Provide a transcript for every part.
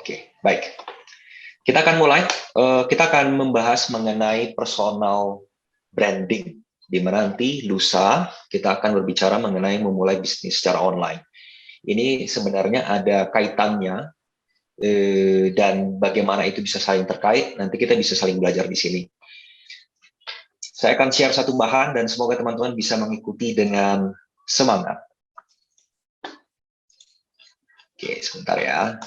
Oke, baik. Kita akan mulai. Kita akan membahas mengenai personal branding, di mana nanti lusa kita akan berbicara mengenai memulai bisnis secara online. Ini sebenarnya ada kaitannya dan bagaimana itu bisa saling terkait. Nanti kita bisa saling belajar di sini. Saya akan share satu bahan dan semoga teman-teman bisa mengikuti dengan semangat. Oke, sebentar ya.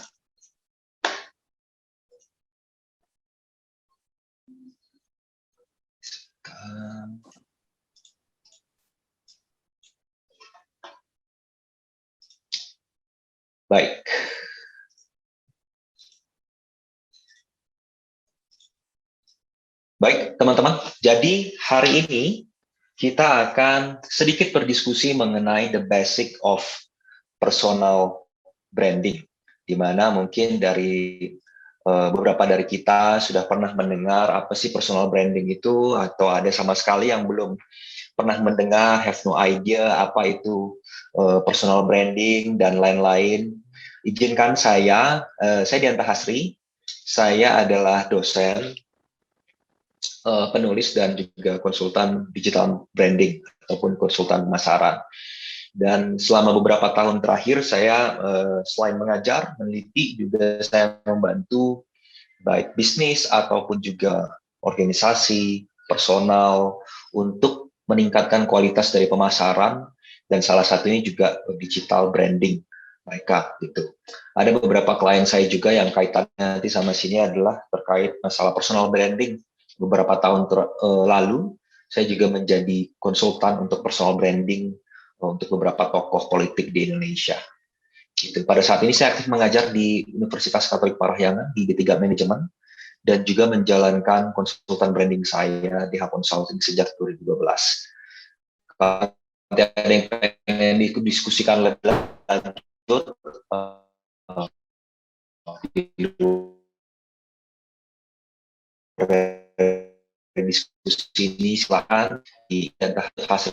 Baik. Baik, teman-teman. Jadi hari ini kita akan sedikit berdiskusi mengenai the basic of personal branding, di mana mungkin dari beberapa dari kita sudah pernah mendengar apa sih personal branding itu, atau ada sama sekali yang belum pernah mendengar, have no idea apa itu personal branding dan lain-lain. Izinkan saya Dianta Hasri, saya adalah dosen, penulis dan juga konsultan digital branding ataupun konsultan pemasaran. Dan selama beberapa tahun terakhir saya selain mengajar, meneliti, juga saya membantu baik bisnis ataupun juga organisasi, personal untuk meningkatkan kualitas dari pemasaran, dan salah satunya juga digital branding mereka gitu. Ada beberapa klien saya juga yang kaitannya nanti sama sini adalah terkait masalah personal branding. Beberapa tahun lalu saya juga menjadi konsultan untuk personal branding untuk beberapa tokoh politik di Indonesia. Gitu. Pada saat ini saya aktif mengajar di Universitas Katolik Parahyangan di D3 Manajemen dan juga menjalankan konsultan branding saya di H Consulting sejak 2012. Kalau ada yang pengen didiskusikan lebih lanjut diskusi ini, silakan di fase.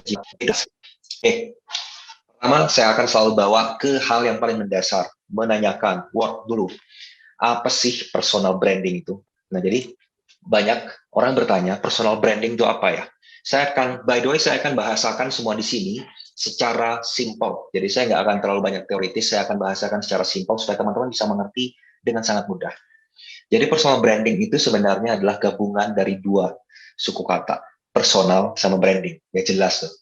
Pertama, saya akan selalu bawa ke hal yang paling mendasar, menanyakan what dulu, apa sih personal branding itu. Nah, jadi banyak orang bertanya personal branding itu apa ya. Saya akan, by the way, saya akan bahasakan semua di sini secara simple. Jadi saya nggak akan terlalu banyak teoritis, saya akan bahasakan secara simple supaya teman-teman bisa mengerti dengan sangat mudah. Jadi personal branding itu sebenarnya adalah gabungan dari dua suku kata, personal sama branding. Ya jelas tuh.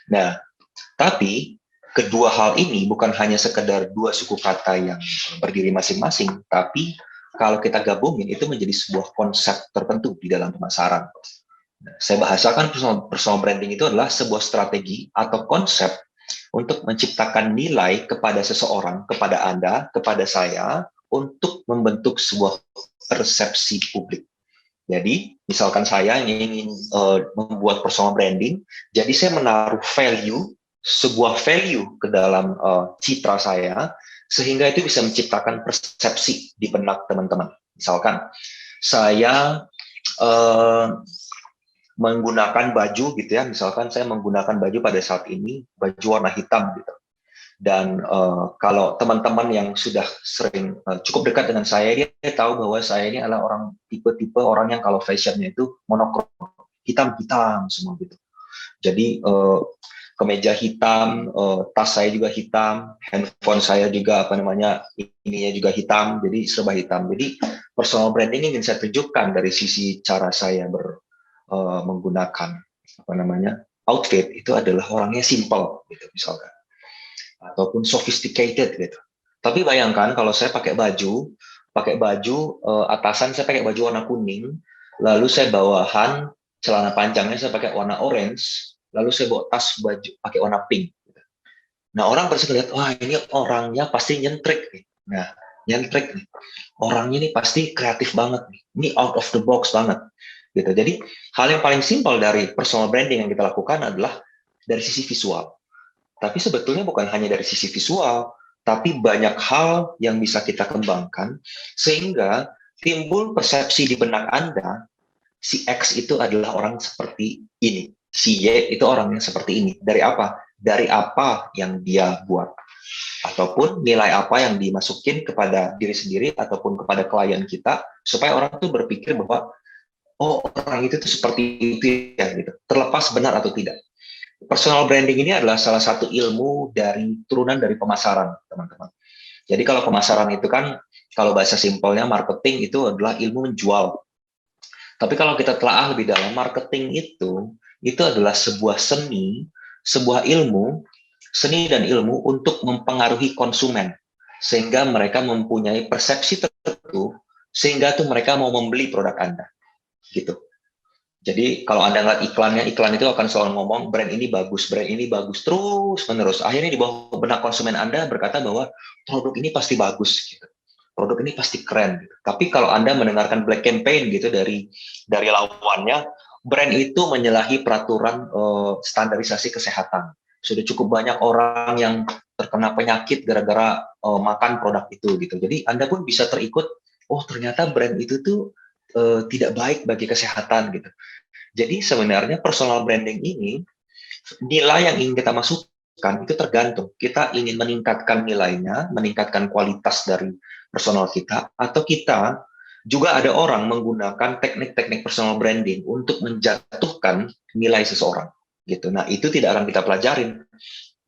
Nah, tapi kedua hal ini bukan hanya sekedar dua suku kata yang berdiri masing-masing, tapi kalau kita gabungin itu menjadi sebuah konsep tertentu di dalam pemasaran. Nah, saya bahasakan personal branding itu adalah sebuah strategi atau konsep untuk menciptakan nilai kepada seseorang, kepada Anda, kepada saya, untuk membentuk sebuah persepsi publik. Jadi, misalkan saya ingin membuat personal branding, jadi saya menaruh sebuah value ke dalam citra saya, sehingga itu bisa menciptakan persepsi di benak teman-teman. Misalkan, saya menggunakan baju gitu ya, misalkan saya menggunakan baju pada saat ini, baju warna hitam gitu. Dan kalau teman-teman yang sudah sering cukup dekat dengan saya, dia tahu bahwa saya ini adalah orang tipe-tipe orang yang kalau fashionnya itu monokrom, hitam-hitam semua gitu. Jadi kemeja hitam, tas saya juga hitam, handphone saya juga ininya juga hitam, jadi serba hitam. Jadi personal branding ingin saya tunjukkan dari sisi cara saya menggunakan outfit itu adalah orangnya simple gitu misalkan, ataupun sophisticated gitu. Tapi bayangkan kalau saya pakai baju atasan saya pakai baju warna kuning, lalu saya bawahan celana panjangnya saya pakai warna orange, lalu saya bawa tas baju pakai warna pink. Nah, orang pasti lihat, wah ini orangnya pasti nyentrik nih. Nah, nyentrik nih. Orangnya ini pasti kreatif banget nih. Ini out of the box banget. Gitu. Jadi, hal yang paling simpel dari personal branding yang kita lakukan adalah dari sisi visual. Tapi sebetulnya bukan hanya dari sisi visual, tapi banyak hal yang bisa kita kembangkan sehingga timbul persepsi di benak Anda, si X itu adalah orang seperti ini, si Y itu orangnya seperti ini. Dari apa? Dari apa yang dia buat. ataupun nilai apa yang dimasukin kepada diri sendiri ataupun kepada klien kita, supaya orang tuh berpikir bahwa oh, orang itu tuh seperti itu ya gitu, terlepas benar atau tidak. Personal branding ini adalah salah satu ilmu dari turunan dari pemasaran, teman-teman. Jadi kalau pemasaran itu kan, kalau bahasa simpelnya marketing itu adalah ilmu menjual. Tapi kalau kita telaah lebih dalam, marketing itu adalah sebuah seni, sebuah ilmu, seni dan ilmu untuk mempengaruhi konsumen, sehingga mereka mempunyai persepsi tertentu, sehingga tuh mereka mau membeli produk Anda, gitu. Jadi kalau Anda ngeliat iklannya, iklan itu akan selalu ngomong brand ini bagus, terus menerus. Akhirnya di bawah benak konsumen Anda berkata bahwa produk ini pasti bagus, gitu. Produk ini pasti keren. Gitu. Tapi kalau Anda mendengarkan black campaign gitu dari lawannya, brand itu menyalahi peraturan standarisasi kesehatan. Sudah cukup banyak orang yang terkena penyakit gara-gara makan produk itu, gitu. Jadi Anda pun bisa terikut, oh ternyata brand itu tuh tidak baik bagi kesehatan, gitu. Jadi sebenarnya personal branding ini, nilai yang ingin kita masukkan itu tergantung. Kita ingin meningkatkan nilainya, meningkatkan kualitas dari personal kita, atau kita juga ada orang menggunakan teknik-teknik personal branding untuk menjatuhkan nilai seseorang. Gitu. Nah, itu tidak akan kita pelajarin.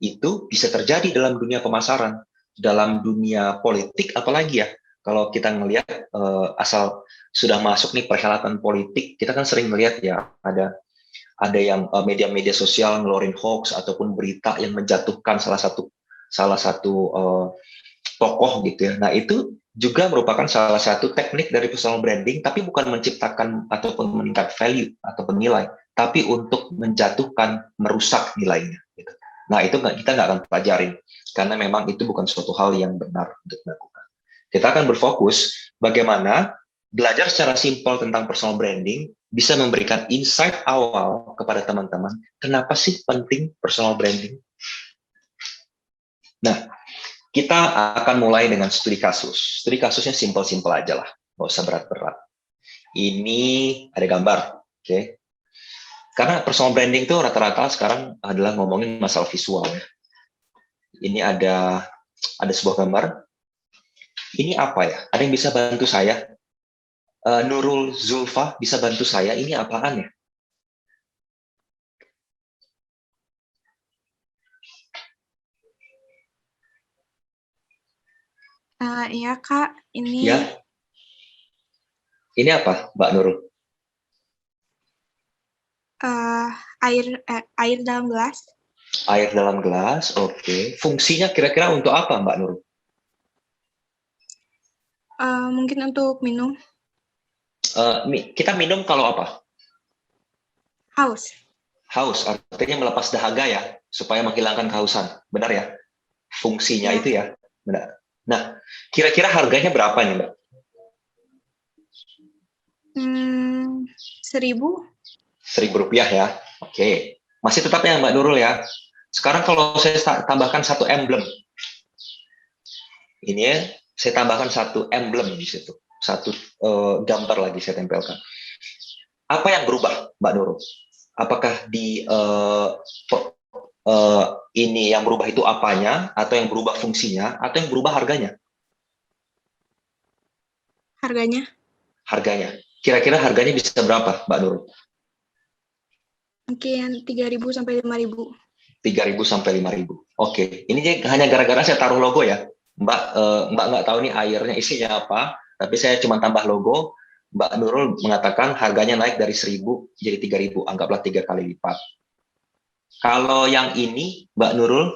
Itu bisa terjadi dalam dunia pemasaran, dalam dunia politik, apalagi ya. Kalau kita ngelihat asal sudah masuk nih perhelatan politik, kita kan sering melihat ya ada yang media-media sosial ngeluarin hoax ataupun berita yang menjatuhkan salah satu tokoh gitu ya. Nah, itu juga merupakan salah satu teknik dari personal branding, tapi bukan menciptakan ataupun meningkat value ataupun nilai, tapi untuk menjatuhkan, merusak nilainya. Gitu. Nah, itu kita nggak akan pelajarin, karena memang itu bukan suatu hal yang benar untuk dilakukan. Kita akan berfokus bagaimana belajar secara simpel tentang personal branding bisa memberikan insight awal kepada teman-teman, kenapa sih penting personal branding? Nah, kita akan mulai dengan studi kasus. Studi kasusnya simpel-simpel aja lah, nggak usah berat-berat. Ini ada gambar, oke? Okay? Karena personal branding itu rata-rata sekarang adalah ngomongin masalah visual. Ini ada sebuah gambar. Ini apa ya? Ada yang bisa bantu saya? Nurul Zulfa bisa bantu saya, ini apaan ya? Iya Kak, ini Ya. Ini apa, Mbak Nurul? Air dalam gelas. Air dalam gelas, oke. Fungsinya kira-kira untuk apa, Mbak Nurul? Mungkin untuk minum. Kita minum kalau apa? Haus. Haus, artinya melepas dahaga ya, supaya menghilangkan kehausan. Benar ya? Fungsinya Ya. itu ya. Benar. Nah, kira-kira harganya berapa nih, Mbak? 1.000. 1.000 rupiah ya. Oke. Masih tetap ya, Mbak Nurul ya. Sekarang kalau saya tambahkan satu emblem. Ini ya, saya tambahkan satu emblem di situ. Satu gambar lagi saya tempelkan. Apa yang berubah, Mbak Nurul? Apakah di ini yang berubah itu apanya, atau yang berubah fungsinya, atau yang berubah harganya? Harganya? Harganya. Kira-kira harganya bisa berapa, Mbak Nurul? Mungkin 3.000 sampai 5.000. 3.000 sampai 5.000. Oke, ini hanya gara-gara saya taruh logo ya. Mbak nggak tahu nih airnya isinya apa, tapi saya cuma tambah logo. Mbak Nurul mengatakan harganya naik dari 1.000 jadi 3.000, anggaplah 3 kali lipat. Kalau yang ini, Mbak Nurul,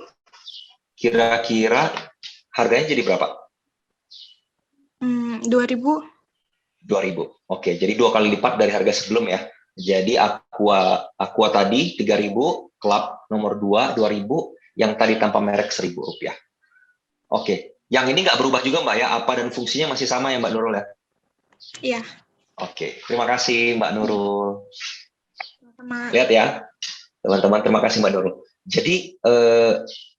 kira-kira harganya jadi berapa? 2.000. 2.000. Oke, jadi 2 kali lipat dari harga sebelum ya. Jadi Aqua tadi 3.000, Club nomor 2 2.000, yang tadi tanpa merek 1.000 rupiah. Oke, yang ini nggak berubah juga Mbak ya, apa dan fungsinya masih sama ya Mbak Nurul ya? Iya. Oke, terima kasih Mbak Nurul. Sama. Lihat ya, teman-teman, terima kasih Mbak Nurul. Jadi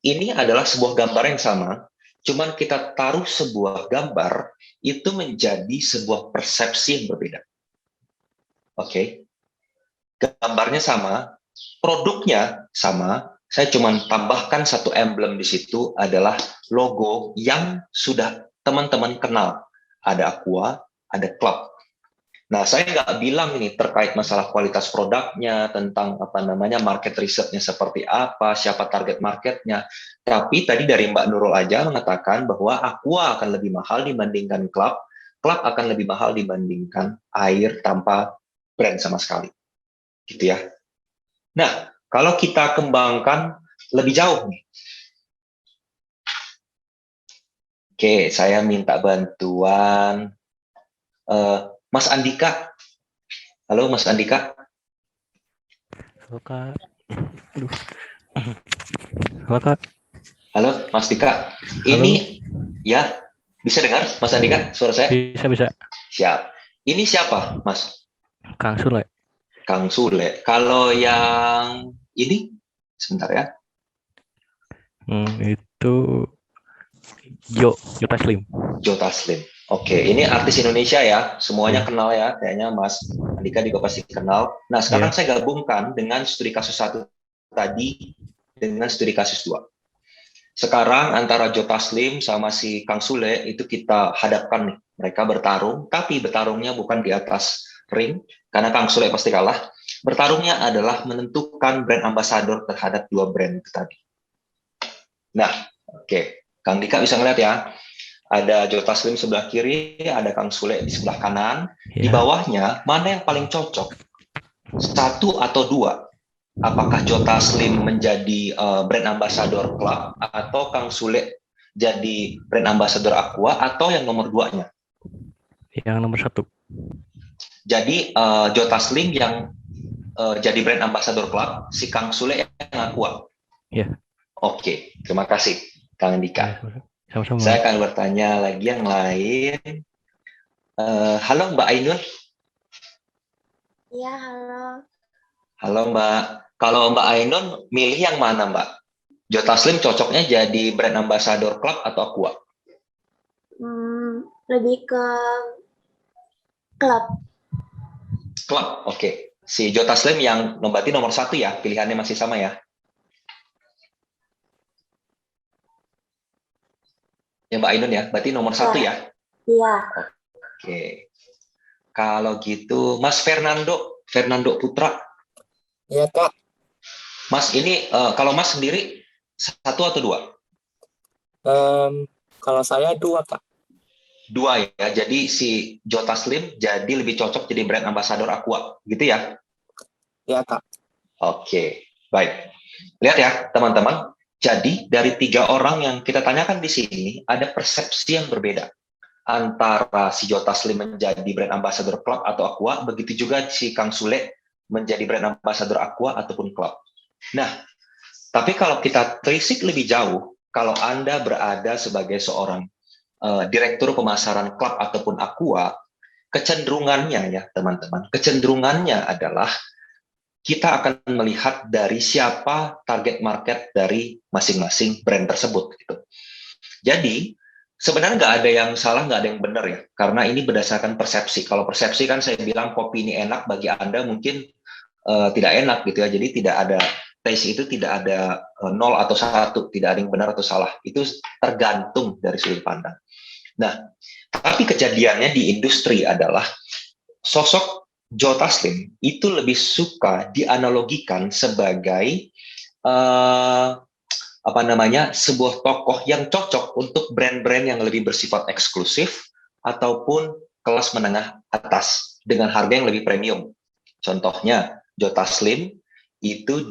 ini adalah sebuah gambar yang sama, cuman kita taruh sebuah gambar itu menjadi sebuah persepsi yang berbeda. Oke, gambarnya sama, produknya sama, Saya cuma tambahkan satu emblem di situ adalah logo yang sudah teman-teman kenal. Ada Aqua, ada Club. Nah, saya nggak bilang ini terkait masalah kualitas produknya, tentang apa namanya market research-nya seperti apa, siapa target marketnya. Tapi tadi dari Mbak Nurul aja mengatakan bahwa Aqua akan lebih mahal dibandingkan Club, Club akan lebih mahal dibandingkan air tanpa brand sama sekali. Gitu ya. Nah, kalau kita kembangkan lebih jauh nih. Oke, saya minta bantuan Mas Andika. Halo Mas Andika. Halo Kak. Aduh. Halo Kak. Halo Mas Dika. Halo. Ini ya bisa dengar Mas Andika suara saya? Bisa. Siap. Ini siapa Mas? Kang Sule. Kang Sule. Kalau yang ini sebentar ya. Itu Jo Taslim. Jo Taslim. Oke, ini artis Indonesia ya. Semuanya kenal ya. Kayaknya Mas Andika juga pasti kenal. Nah, sekarang saya gabungkan dengan studi kasus 1 tadi dengan studi kasus 2. Sekarang antara Jo Taslim sama si Kang Sule itu kita hadapkan nih. Mereka bertarung, tapi bertarungnya bukan di atas ring, karena Kang Sule pasti kalah. Bertarungnya adalah menentukan brand ambassador terhadap 2 brand itu tadi. Nah, oke. Kang Dika bisa ngeliat ya. Ada Jo Taslim sebelah kiri, ada Kang Sule di sebelah kanan. Di bawahnya, mana yang paling cocok? 1 atau 2? Apakah Jo Taslim menjadi brand ambassador Club atau Kang Sule jadi brand ambassador Aqua atau yang nomor 2-nya? Yang nomor 1. Jadi Jo Taslim yang jadi brand ambassador Club, si Kang Sule yang Aqua. Iya. Oke, terima kasih Kang Dika. Sama-sama. Saya akan bertanya lagi yang lain. Halo Mbak Ainun. Iya, halo. Halo Mbak. Kalau Mbak Ainun milih yang mana Mbak? Jo Taslim cocoknya jadi brand ambassador Club atau Aqua? Lebih ke Club. Club, oke. Si Jo Taslim yang berarti nomor 1 ya, pilihannya masih sama ya? Ya Mbak Ainun ya, berarti nomor 1 ya? Iya. Oke. Kalau gitu, Mas Fernando Putra. Iya Kak. Mas ini, kalau Mas sendiri 1 atau 2? Kalau saya 2 Kak. 2 ya, jadi si Jo Taslim jadi lebih cocok jadi brand ambassador Aqua, gitu ya? Iya Kak. Oke, baik. Lihat ya teman-teman, jadi dari 3 orang yang kita tanyakan di sini, ada persepsi yang berbeda. Antara si Jo Taslim menjadi brand ambassador Club atau Aqua, begitu juga si Kang Sule menjadi brand ambassador Aqua ataupun Club. Nah, tapi kalau kita telisik lebih jauh, kalau Anda berada sebagai seorang direktur pemasaran Club ataupun Aqua, kecenderungannya ya teman-teman, kecenderungannya adalah kita akan melihat dari siapa target market dari masing-masing brand tersebut. Gitu. Jadi, sebenarnya nggak ada yang salah, nggak ada yang benar ya, karena ini berdasarkan persepsi. Kalau persepsi kan saya bilang kopi ini enak, bagi Anda mungkin tidak enak gitu ya. Jadi tidak ada taste itu, tidak ada 0 atau 1, tidak ada yang benar atau salah. Itu tergantung dari sudut pandang. Nah, tapi kejadiannya di industri adalah sosok Jo Taslim itu lebih suka dianalogikan sebagai sebuah tokoh yang cocok untuk brand-brand yang lebih bersifat eksklusif ataupun kelas menengah atas dengan harga yang lebih premium. Contohnya Jo Taslim itu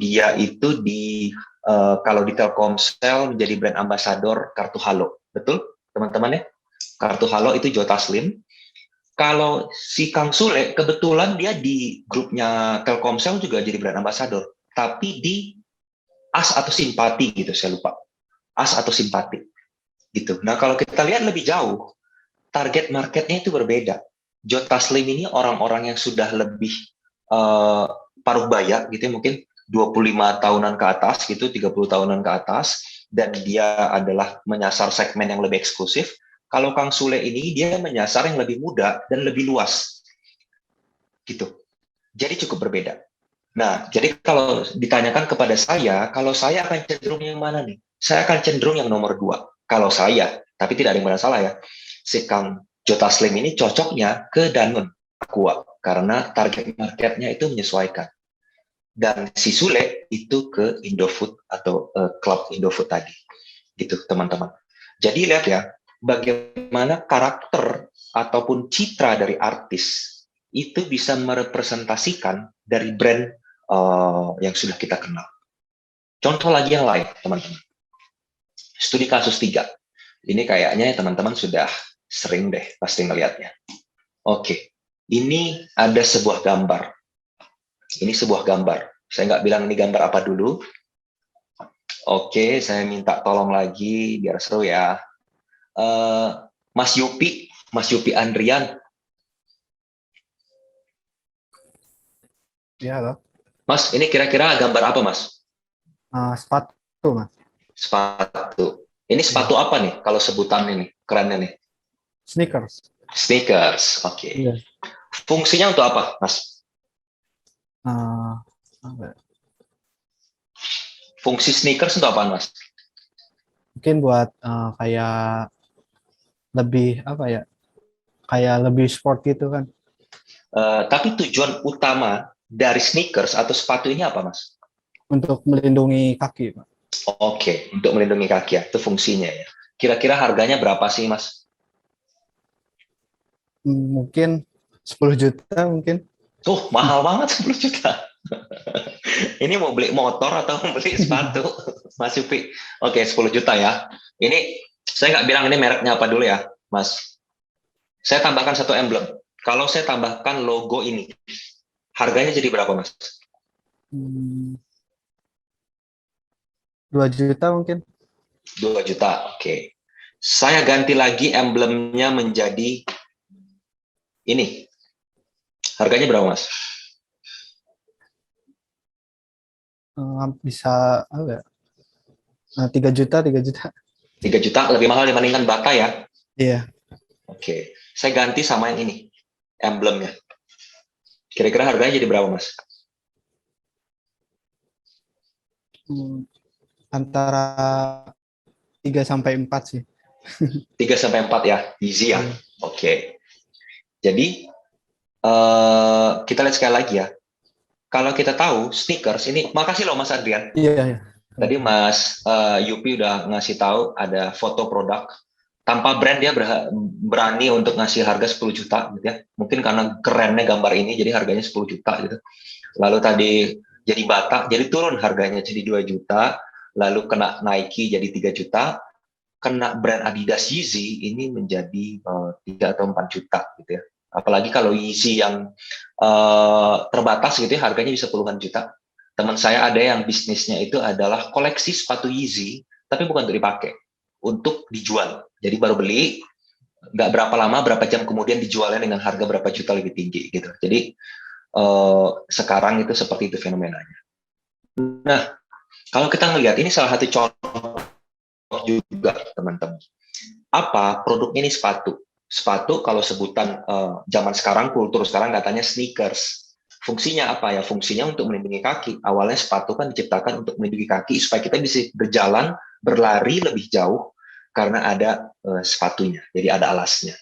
kalau di Telkomsel menjadi brand ambassador kartu Halo, betul teman-teman ya? Kartu Halo itu Jo Taslim. Kalau si Kang Sule, kebetulan dia di grupnya Telkomsel juga jadi brand ambassador, tapi di AS atau Simpati gitu, saya lupa. AS atau Simpati. Gitu. Nah, kalau kita lihat lebih jauh, target marketnya itu berbeda. Jo Taslim ini orang-orang yang sudah lebih paruh baya gitu ya, mungkin 25 tahunan ke atas gitu, 30 tahunan ke atas, dan dia adalah menyasar segmen yang lebih eksklusif. Kalau Kang Sule ini dia menyasar yang lebih muda dan lebih luas, gitu. Jadi cukup berbeda. Nah, jadi kalau ditanyakan kepada saya, kalau saya akan cenderung yang mana nih? Saya akan cenderung yang nomor 2. Kalau saya, tapi tidak ada yang masalah ya. Si Kang Jota Slim ini cocoknya ke Danone Aqua karena target marketnya itu menyesuaikan. Dan si Sule itu ke Indofood atau klub Indofood tadi. Gitu, teman-teman. Jadi lihat ya, bagaimana karakter ataupun citra dari artis itu bisa merepresentasikan dari brand yang sudah kita kenal. Contoh lagi yang lain, teman-teman. Studi kasus 3. Ini kayaknya teman-teman sudah sering deh pasti ngelihatnya. Oke, ini ada sebuah gambar. Ini sebuah gambar. Saya nggak bilang ini gambar apa dulu. Oke, saya minta tolong lagi biar seru ya. Mas Yupi Andrian. Ya, halo. Mas, ini kira-kira gambar apa, Mas? Sepatu, Mas. Sepatu. Ini sepatu apa nih kalau sebutan ini? Kerennya nih. Sneakers. Sneakers, oke. Iya. Fungsinya untuk apa, Mas? Apa ya? Fungsi sneakers untuk apa, Mas? Mungkin buat kayak lebih apa ya? Kayak lebih sport gitu kan. Tapi tujuan utama dari sneakers atau sepatu ini apa, Mas? Untuk melindungi kaki, Pak. Oke, untuk melindungi kaki ya, itu fungsinya ya. Kira-kira harganya berapa sih, Mas? Mungkin 10 juta mungkin. Tuh, mahal banget 10 juta. Ini mau beli motor atau mau beli sepatu, Mas Yupi? Oke, 10 juta ya. Ini, saya nggak bilang ini mereknya apa dulu ya, Mas. Saya tambahkan satu emblem. Kalau saya tambahkan logo ini, harganya jadi berapa, Mas? 2 juta mungkin. 2 juta, oke. Saya ganti lagi emblemnya menjadi ini. Harganya berapa, Mas? Bisa apa ya? 3 juta, 3 juta. 3 juta, lebih mahal dibandingkan Bata ya? Iya. Oke. Saya ganti sama yang ini, emblemnya. Kira-kira harganya jadi berapa, Mas? Antara 3 sampai 4 sih. 3 sampai 4 ya, easy ya. Oke. Jadi kita lihat sekali lagi ya. Kalau kita tahu sneakers ini, makasih loh Mas Adrian. Iya. Tadi Mas Yupi udah ngasih tahu ada foto produk tanpa brand, dia berani untuk ngasih harga 10 juta gitu ya. Mungkin karena kerennya gambar ini jadi harganya 10 juta gitu. Lalu tadi jadi Bata, jadi turun harganya jadi 2 juta, lalu kena Nike jadi 3 juta, kena brand Adidas Yeezy ini menjadi 3 atau 4 juta gitu ya. Apalagi kalau Yeezy yang terbatas gitu ya, harganya bisa puluhan juta. Teman saya ada yang bisnisnya itu adalah koleksi sepatu Yeezy, tapi bukan untuk dipakai, untuk dijual. Jadi baru beli, nggak berapa lama, berapa jam kemudian dijualnya dengan harga berapa juta lebih tinggi gitu. Jadi sekarang itu seperti itu fenomenanya. Nah, kalau kita melihat ini salah satu contoh juga teman-teman. Apa produknya ini sepatu? Sepatu kalau sebutan zaman sekarang, kultur sekarang katanya sneakers. Fungsinya apa ya? Fungsinya untuk melindungi kaki. Awalnya sepatu kan diciptakan untuk melindungi kaki supaya kita bisa berjalan, berlari lebih jauh karena ada sepatunya. Jadi ada alasnya.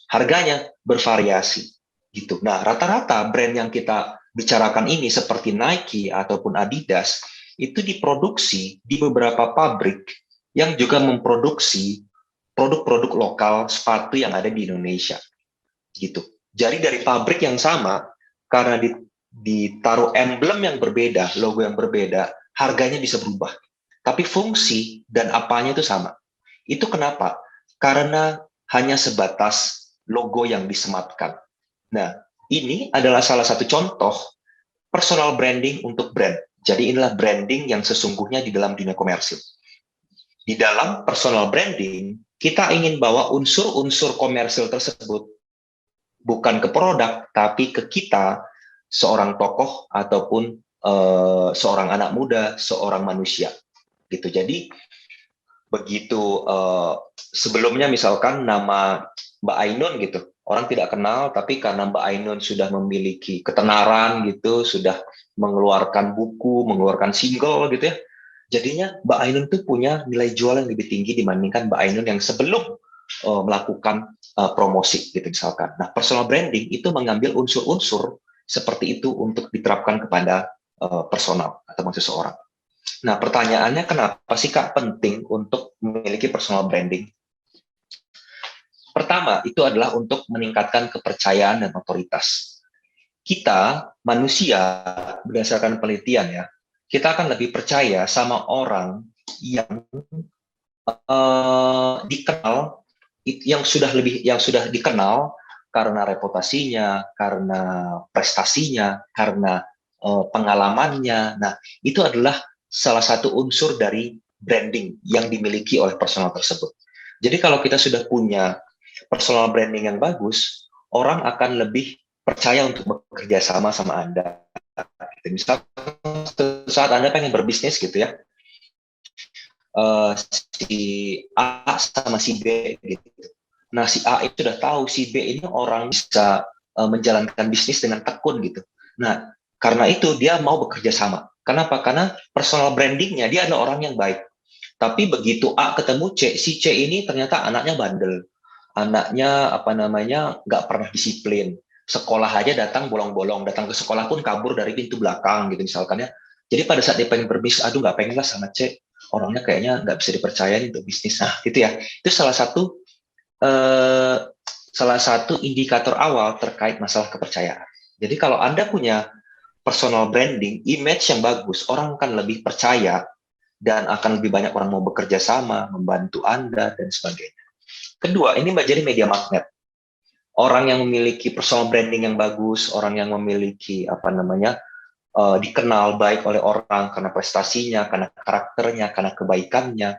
Harganya bervariasi gitu. Nah, rata-rata brand yang kita bicarakan ini seperti Nike ataupun Adidas itu diproduksi di beberapa pabrik yang juga memproduksi produk-produk lokal sepatu yang ada di Indonesia gitu. Jadi dari pabrik yang sama, karena ditaruh emblem yang berbeda, logo yang berbeda, harganya bisa berubah. Tapi fungsi dan apanya itu sama. Itu kenapa? Karena hanya sebatas logo yang disematkan. Nah, ini adalah salah satu contoh personal branding untuk brand. Jadi inilah branding yang sesungguhnya di dalam dunia komersil. Di dalam personal branding, kita ingin bawa unsur-unsur komersil tersebut bukan ke produk, tapi ke kita, seorang tokoh ataupun seorang anak muda, seorang manusia. Gitu. Jadi begitu sebelumnya misalkan nama Mbak Ainun gitu, Orang tidak kenal, tapi karena Mbak Ainun sudah memiliki ketenaran gitu, sudah mengeluarkan buku, mengeluarkan single gitu ya. Jadinya Mbak Ainun tuh punya nilai jual yang lebih tinggi dibandingkan Mbak Ainun yang sebelum melakukan promosi gitu misalkan. Nah, personal branding itu mengambil unsur-unsur seperti itu untuk diterapkan kepada personal atau seseorang. Nah, pertanyaannya kenapa sih Kak penting untuk memiliki personal branding? Pertama, itu adalah untuk meningkatkan kepercayaan dan otoritas. Kita, manusia, berdasarkan penelitian ya, kita akan lebih percaya sama orang yang dikenal, yang sudah dikenal karena reputasinya, karena prestasinya, karena pengalamannya. Nah, itu adalah salah satu unsur dari branding yang dimiliki oleh personal tersebut. Jadi kalau kita sudah punya personal branding yang bagus, orang akan lebih percaya untuk bekerja sama Anda. Misal saat Anda pengen berbisnis gitu ya, si A sama si B gitu. Nah, si A itu sudah tahu si B ini orang bisa menjalankan bisnis dengan tekun gitu. Nah, karena itu dia mau bekerja sama. Kenapa? Karena personal brandingnya dia adalah orang yang baik. Tapi begitu A ketemu C, si C ini ternyata anaknya bandel. Anaknya nggak pernah disiplin. Sekolah aja datang bolong-bolong, datang ke sekolah pun kabur dari pintu belakang gitu misalkan ya. Jadi pada saat dia pengen berbisnis, aduh nggak pengen lah sama C, orangnya kayaknya nggak bisa dipercaya untuk bisnis. Nah, gitu ya. Itu salah satu indikator awal terkait masalah kepercayaan. Jadi kalau Anda punya personal branding, image yang bagus, orang akan lebih percaya dan akan lebih banyak orang mau bekerja sama, membantu Anda dan sebagainya. Kedua, ini menjadi media magnet. Orang yang memiliki personal branding yang bagus, orang yang memiliki dikenal baik oleh orang karena prestasinya, karena karakternya, karena kebaikannya,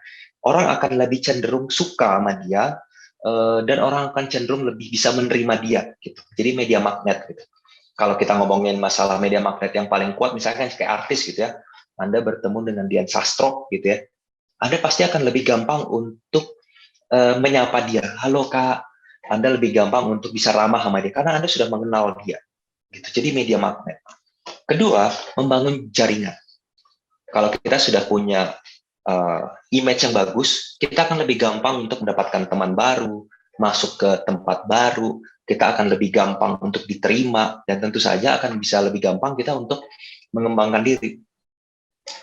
orang akan lebih cenderung suka sama dia, dan orang akan cenderung lebih bisa menerima dia gitu. Jadi media magnet gitu. Kalau kita ngomongin masalah media magnet yang paling kuat, misalkan kayak artis gitu ya, Anda bertemu dengan Dian Sastro gitu ya, Anda pasti akan lebih gampang untuk menyapa dia. Halo Kak, Anda lebih gampang untuk bisa ramah sama dia karena Anda sudah mengenal dia. Gitu. Jadi media magnet. Kedua, membangun jaringan. Kalau kita sudah punya image yang bagus, kita akan lebih gampang untuk mendapatkan teman baru, masuk ke tempat baru, kita akan lebih gampang untuk diterima, dan tentu saja akan bisa lebih gampang kita untuk mengembangkan diri.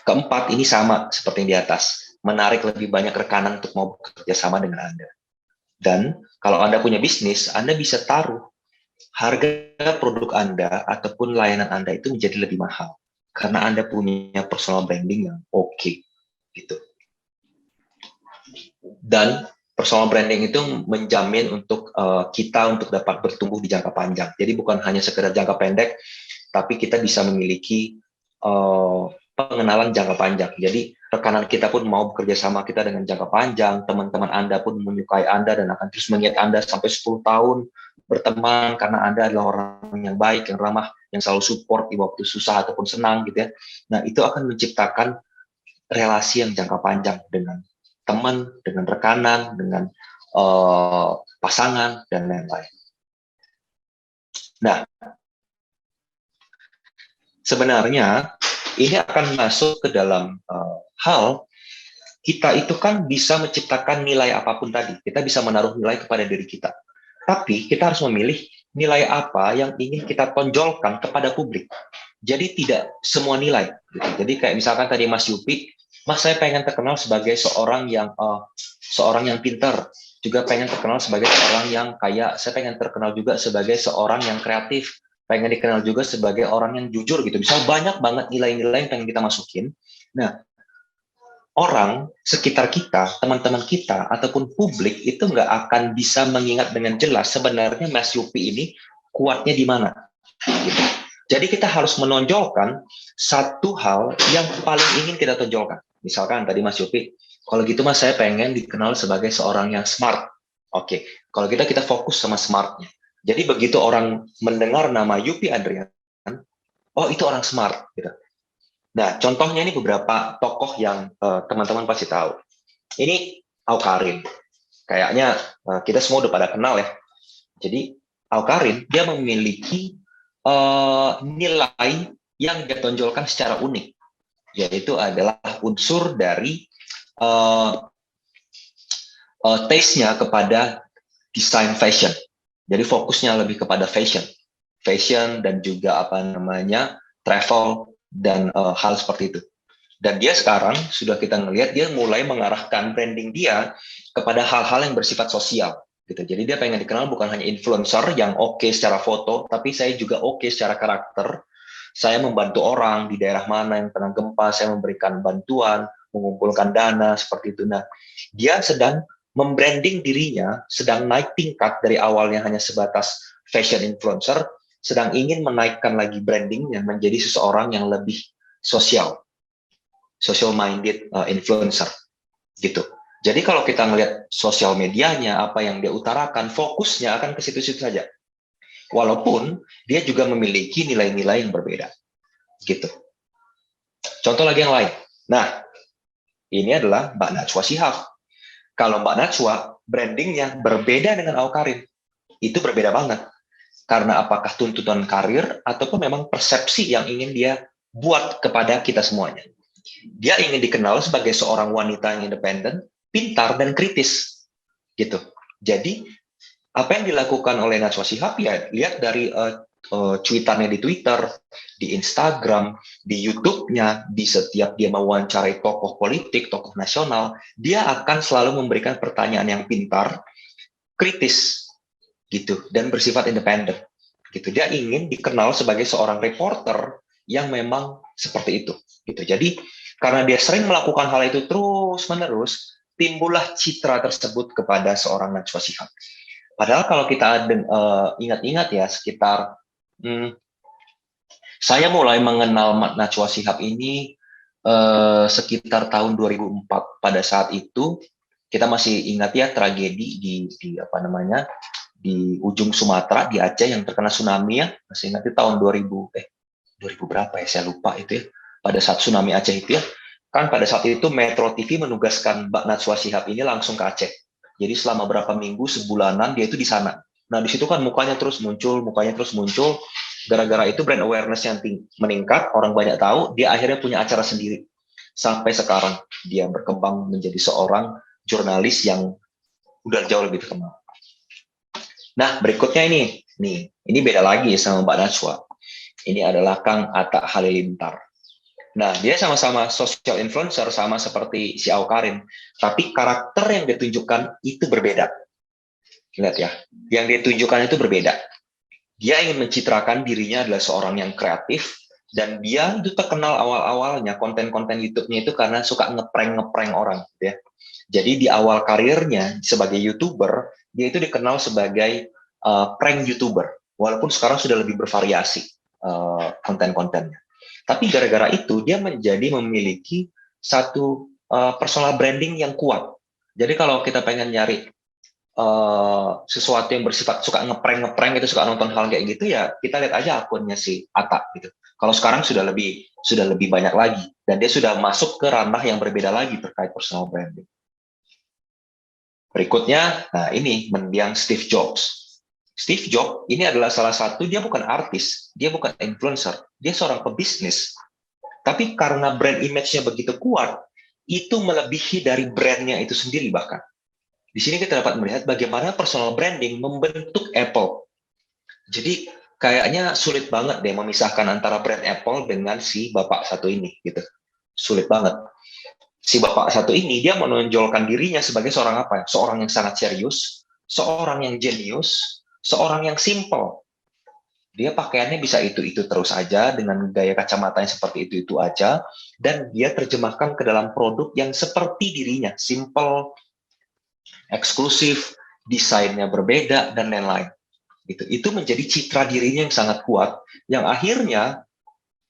Keempat, ini sama seperti yang di atas, menarik lebih banyak rekanan untuk mau bekerja sama dengan Anda. Dan kalau Anda punya bisnis, Anda bisa taruh harga produk Anda ataupun layanan Anda itu menjadi lebih mahal karena Anda punya personal branding yang oke, gitu. Dan personal branding itu menjamin untuk kita untuk dapat bertumbuh di jangka panjang. Jadi bukan hanya sekedar jangka pendek, tapi kita bisa memiliki pengenalan jangka panjang. Jadi rekanan kita pun mau bekerja sama kita dengan jangka panjang, teman-teman Anda pun menyukai Anda dan akan terus mengingat Anda sampai 10 tahun berteman karena Anda adalah orang yang baik, yang ramah, yang selalu support di waktu susah ataupun senang gitu ya. Nah, itu akan menciptakan relasi yang jangka panjang dengan teman, dengan rekanan, dengan pasangan dan lain-lain. Nah, sebenarnya ini akan masuk ke dalam hal kita itu kan bisa menciptakan nilai apapun tadi. Kita bisa menaruh nilai kepada diri kita. Tapi kita harus memilih nilai apa yang ingin kita tonjolkan kepada publik. Jadi tidak semua nilai. Gitu. Jadi kayak misalkan tadi Mas Yupi, Mas saya pengen terkenal sebagai seorang yang pintar, juga pengen terkenal sebagai seorang yang kaya, saya pengen terkenal juga sebagai seorang yang kreatif, pengen dikenal juga sebagai orang yang jujur gitu. Misal banyak banget nilai-nilai yang pengen kita masukin. Nah, orang sekitar kita, teman-teman kita, ataupun publik itu nggak akan bisa mengingat dengan jelas sebenarnya Mas Yupi ini kuatnya di mana. Gitu. Jadi kita harus menonjolkan satu hal yang paling ingin kita tonjolkan. Misalkan tadi Mas Yupi, kalau gitu Mas saya pengen dikenal sebagai seorang yang smart. Oke, kalau kita fokus sama smartnya. Jadi begitu orang mendengar nama Yupi Adrian, oh itu orang smart. Gitu. Nah, contohnya ini beberapa tokoh yang teman-teman pasti tahu. Ini Awkarin. Kayaknya kita semua udah pada kenal ya. Jadi Awkarin, dia memiliki nilai yang dia tonjolkan secara unik, yaitu adalah unsur dari taste-nya kepada desain fashion. Jadi fokusnya lebih kepada fashion dan juga travel dan hal seperti itu. Dan dia sekarang sudah kita ngelihat dia mulai mengarahkan branding dia kepada hal-hal yang bersifat sosial gitu. Jadi dia pengen dikenal bukan hanya influencer yang oke secara foto, tapi saya juga oke secara karakter. Saya membantu orang di daerah mana yang kena gempa, saya memberikan bantuan, mengumpulkan dana seperti itu. Nah, dia sedang membranding dirinya, sedang naik tingkat dari awalnya hanya sebatas fashion influencer, sedang ingin menaikkan lagi brandingnya menjadi seseorang yang lebih social minded influencer gitu. Jadi kalau kita ngelihat sosial medianya, apa yang dia utarakan, fokusnya akan ke situ-situ saja. Walaupun dia juga memiliki nilai-nilai yang berbeda gitu. Contoh lagi yang lain. Nah, ini adalah Mbak Najwa Shihab. Kalau Mbak Najwa, brandingnya berbeda dengan Awkarin. Itu berbeda banget. Karena apakah tuntutan karir ataupun memang persepsi yang ingin dia buat kepada kita semuanya. Dia ingin dikenal sebagai seorang wanita yang independen, pintar, dan kritis. Gitu. Jadi, apa yang dilakukan oleh Najwa Shihab, ya lihat dari cuitannya di Twitter, di Instagram, di YouTube-nya, di setiap dia mewawancarai tokoh politik, tokoh nasional, dia akan selalu memberikan pertanyaan yang pintar, kritis, gitu, dan bersifat independen. Gitu. Dia ingin dikenal sebagai seorang reporter yang memang seperti itu. Gitu. Jadi, karena dia sering melakukan hal itu terus-menerus, timbullah citra tersebut kepada seorang Najwa Shihab. Padahal kalau kita ingat-ingat ya, sekitar saya mulai mengenal Najwa Shihab ini sekitar tahun 2004. Pada saat itu kita masih ingat ya tragedi di ujung Sumatera, di Aceh yang terkena tsunami ya. Masih ingat itu tahun 2000 berapa ya, saya lupa itu ya. Pada saat tsunami Aceh itu ya, kan pada saat itu Metro TV menugaskan Mbak Najwa Shihab ini langsung ke Aceh. Jadi selama berapa minggu, sebulanan dia itu di sana. Nah, di situ kan mukanya terus muncul. Gara-gara itu brand awareness yang meningkat, orang banyak tahu, dia akhirnya punya acara sendiri. Sampai sekarang dia berkembang menjadi seorang jurnalis yang udah jauh lebih terkenal. Nah, berikutnya ini beda lagi sama Mbak Najwa. Ini adalah Kang Atta Halilintar. Nah, dia sama-sama social influencer, sama seperti si Awkarin. Tapi karakter yang ditunjukkan itu berbeda. Lihat ya, yang ditunjukkan itu berbeda. Dia ingin mencitrakan dirinya adalah seorang yang kreatif, dan dia itu terkenal awal-awalnya, konten-konten YouTube-nya itu karena suka ngeprank orang. Ya. Jadi di awal karirnya sebagai YouTuber, dia itu dikenal sebagai prank YouTuber. Walaupun sekarang sudah lebih bervariasi konten-kontennya. Tapi gara-gara itu dia memiliki satu personal branding yang kuat. Jadi kalau kita pengen nyari sesuatu yang bersifat suka ngeprank itu, suka nonton hal kayak gitu ya, kita lihat aja akunnya si Atta gitu. Kalau sekarang sudah lebih banyak lagi, dan dia sudah masuk ke ranah yang berbeda lagi terkait personal branding. Berikutnya, nah ini mendiang Steve Jobs. Steve Jobs ini adalah salah satu, dia bukan artis, dia bukan influencer, dia seorang pebisnis. Tapi karena brand image-nya begitu kuat, itu melebihi dari brand-nya itu sendiri bahkan. Di sini kita dapat melihat bagaimana personal branding membentuk Apple. Jadi kayaknya sulit banget deh memisahkan antara brand Apple dengan si bapak satu ini, gitu. Sulit banget. Si bapak satu ini dia menonjolkan dirinya sebagai seorang apa? Seorang yang sangat serius, seorang yang jenius, seorang yang simple. Dia pakaiannya bisa itu-itu terus aja dengan gaya kacamata yang seperti itu-itu aja, dan dia terjemahkan ke dalam produk yang seperti dirinya, simple, eksklusif, desainnya berbeda, dan lain-lain. Itu menjadi citra dirinya yang sangat kuat, yang akhirnya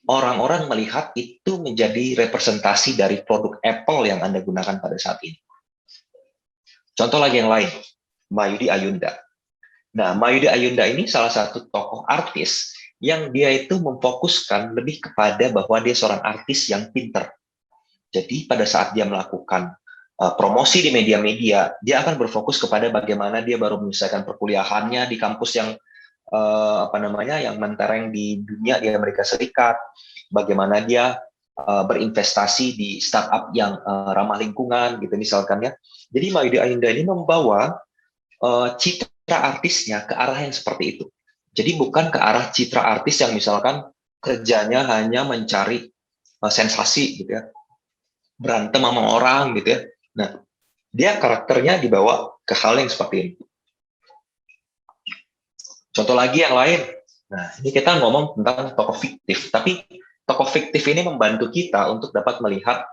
orang-orang melihat itu menjadi representasi dari produk Apple yang Anda gunakan pada saat ini. Contoh lagi yang lain, Mayudi Ayunda. Nah, Mayudi Ayunda ini salah satu tokoh artis yang dia itu memfokuskan lebih kepada bahwa dia seorang artis yang pinter. Jadi pada saat dia melakukan promosi di media-media, dia akan berfokus kepada bagaimana dia baru menyelesaikan perkuliahannya di kampus yang yang mentereng di dunia di Amerika Serikat, bagaimana dia berinvestasi di startup yang ramah lingkungan gitu misalkan ya. Jadi Mayudi Ayunda ini membawa citra artisnya ke arah yang seperti itu. Jadi bukan ke arah citra artis yang misalkan kerjanya hanya mencari sensasi gitu ya, berantem sama orang gitu ya. Nah, dia karakternya dibawa ke hal yang seperti ini. Contoh lagi yang lain. Nah, ini kita ngomong tentang tokoh fiktif, tapi tokoh fiktif ini membantu kita untuk dapat melihat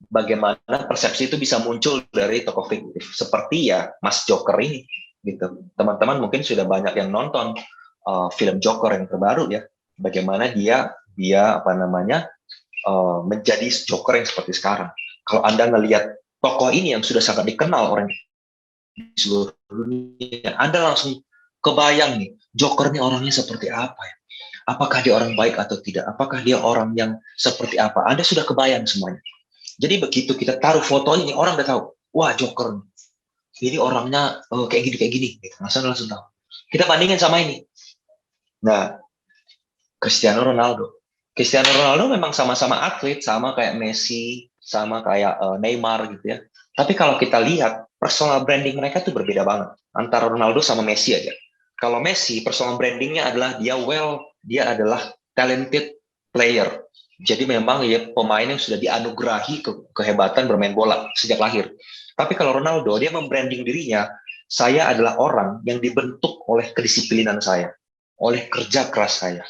bagaimana persepsi itu bisa muncul dari tokoh fiktif. Seperti ya Mas Joker ini, gitu. Teman-teman mungkin sudah banyak yang nonton film Joker yang terbaru ya. Bagaimana dia menjadi Joker yang seperti sekarang. Kalau Anda ngelihat tokoh ini yang sudah sangat dikenal orang di seluruh dunia, Anda langsung kebayang nih, Joker ini orangnya seperti apa ya? Apakah dia orang baik atau tidak? Apakah dia orang yang seperti apa? Anda sudah kebayang semuanya. Jadi begitu kita taruh foto ini, orang udah tahu, wah Joker ini orangnya kayak gini. Gitu. Langsung tahu. Kita bandingin sama ini. Nah, Cristiano Ronaldo memang sama-sama atlet, sama kayak Messi, sama kayak Neymar gitu ya. Tapi kalau kita lihat, personal branding mereka tuh berbeda banget. Antara Ronaldo sama Messi aja. Kalau Messi, personal brandingnya adalah dia adalah talented player. Jadi memang ya pemain yang sudah dianugerahi kehebatan bermain bola sejak lahir. Tapi kalau Ronaldo, dia membranding dirinya, saya adalah orang yang dibentuk oleh kedisiplinan saya, oleh kerja keras saya,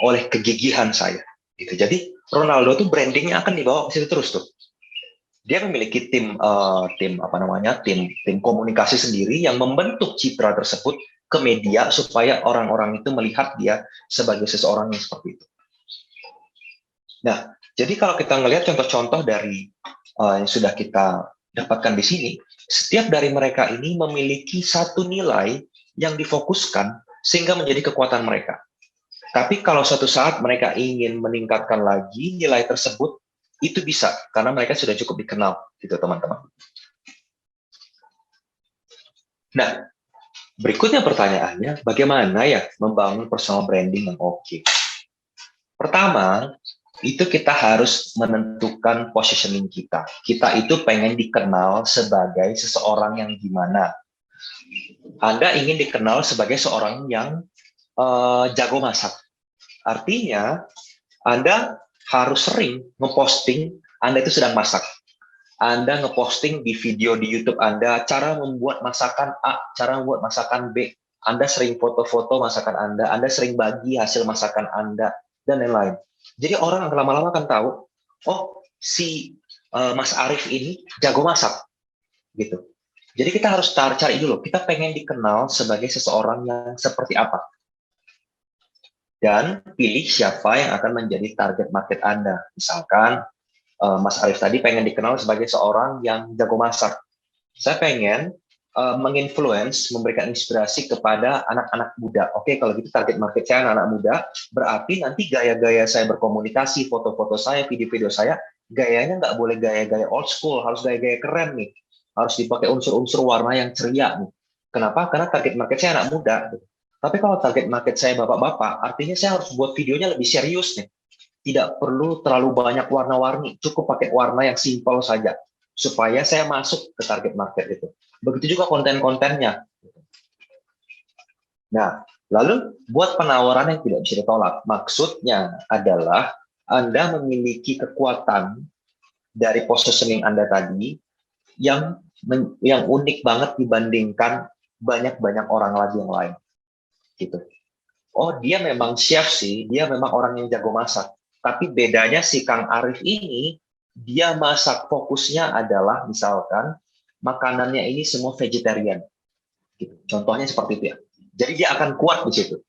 oleh kegigihan saya. Gitu. Jadi Ronaldo tuh brandingnya akan dibawa ke situ terus tuh. Dia memiliki tim komunikasi sendiri yang membentuk citra tersebut ke media supaya orang-orang itu melihat dia sebagai seseorang yang seperti itu. Nah, jadi kalau kita melihat contoh-contoh dari yang sudah kita dapatkan di sini, setiap dari mereka ini memiliki satu nilai yang difokuskan sehingga menjadi kekuatan mereka. Tapi kalau suatu saat mereka ingin meningkatkan lagi nilai tersebut, itu bisa karena mereka sudah cukup dikenal, gitu teman-teman. Nah, berikutnya pertanyaannya, bagaimana ya membangun personal branding yang oke? Pertama, itu kita harus menentukan positioning kita. Kita itu pengen dikenal sebagai seseorang yang gimana. Anda ingin dikenal sebagai seorang yang jago masak. Artinya, Anda harus sering ngeposting Anda itu sedang masak. Anda ngeposting di video di YouTube Anda, cara membuat masakan A, cara membuat masakan B. Anda sering foto-foto masakan Anda sering bagi hasil masakan Anda, dan lain-lain. Jadi orang lama-lama akan tahu, oh si Mas Arif ini jago masak. Gitu. Jadi kita harus cari dulu, kita pengen dikenal sebagai seseorang yang seperti apa. Dan pilih siapa yang akan menjadi target market Anda. Misalkan, Mas Arif tadi pengen dikenal sebagai seorang yang jago masak. Saya pengen menginfluence, memberikan inspirasi kepada anak-anak muda. Oke, kalau gitu target market saya anak-anak muda, berarti nanti gaya-gaya saya berkomunikasi, foto-foto saya, video-video saya, gayanya nggak boleh gaya-gaya old school, harus gaya-gaya keren nih. Harus dipakai unsur-unsur warna yang ceria nih. Kenapa? Karena target market saya anak muda. Tapi kalau target market saya bapak-bapak, artinya saya harus buat videonya lebih serius nih. Tidak perlu terlalu banyak warna-warni, cukup pakai warna yang simpel saja, supaya saya masuk ke target market itu. Begitu juga konten-kontennya. Nah, lalu buat penawaran yang tidak bisa ditolak. Maksudnya adalah Anda memiliki kekuatan dari positioning Anda tadi yang unik banget dibandingkan banyak-banyak orang lagi yang lain. Gitu. Oh, dia memang chef sih, dia memang orang yang jago masak. Tapi bedanya si Kang Arif ini, dia masak fokusnya adalah misalkan makanannya ini semua vegetarian. Gitu. Contohnya seperti itu ya. Jadi dia akan kuat di situ.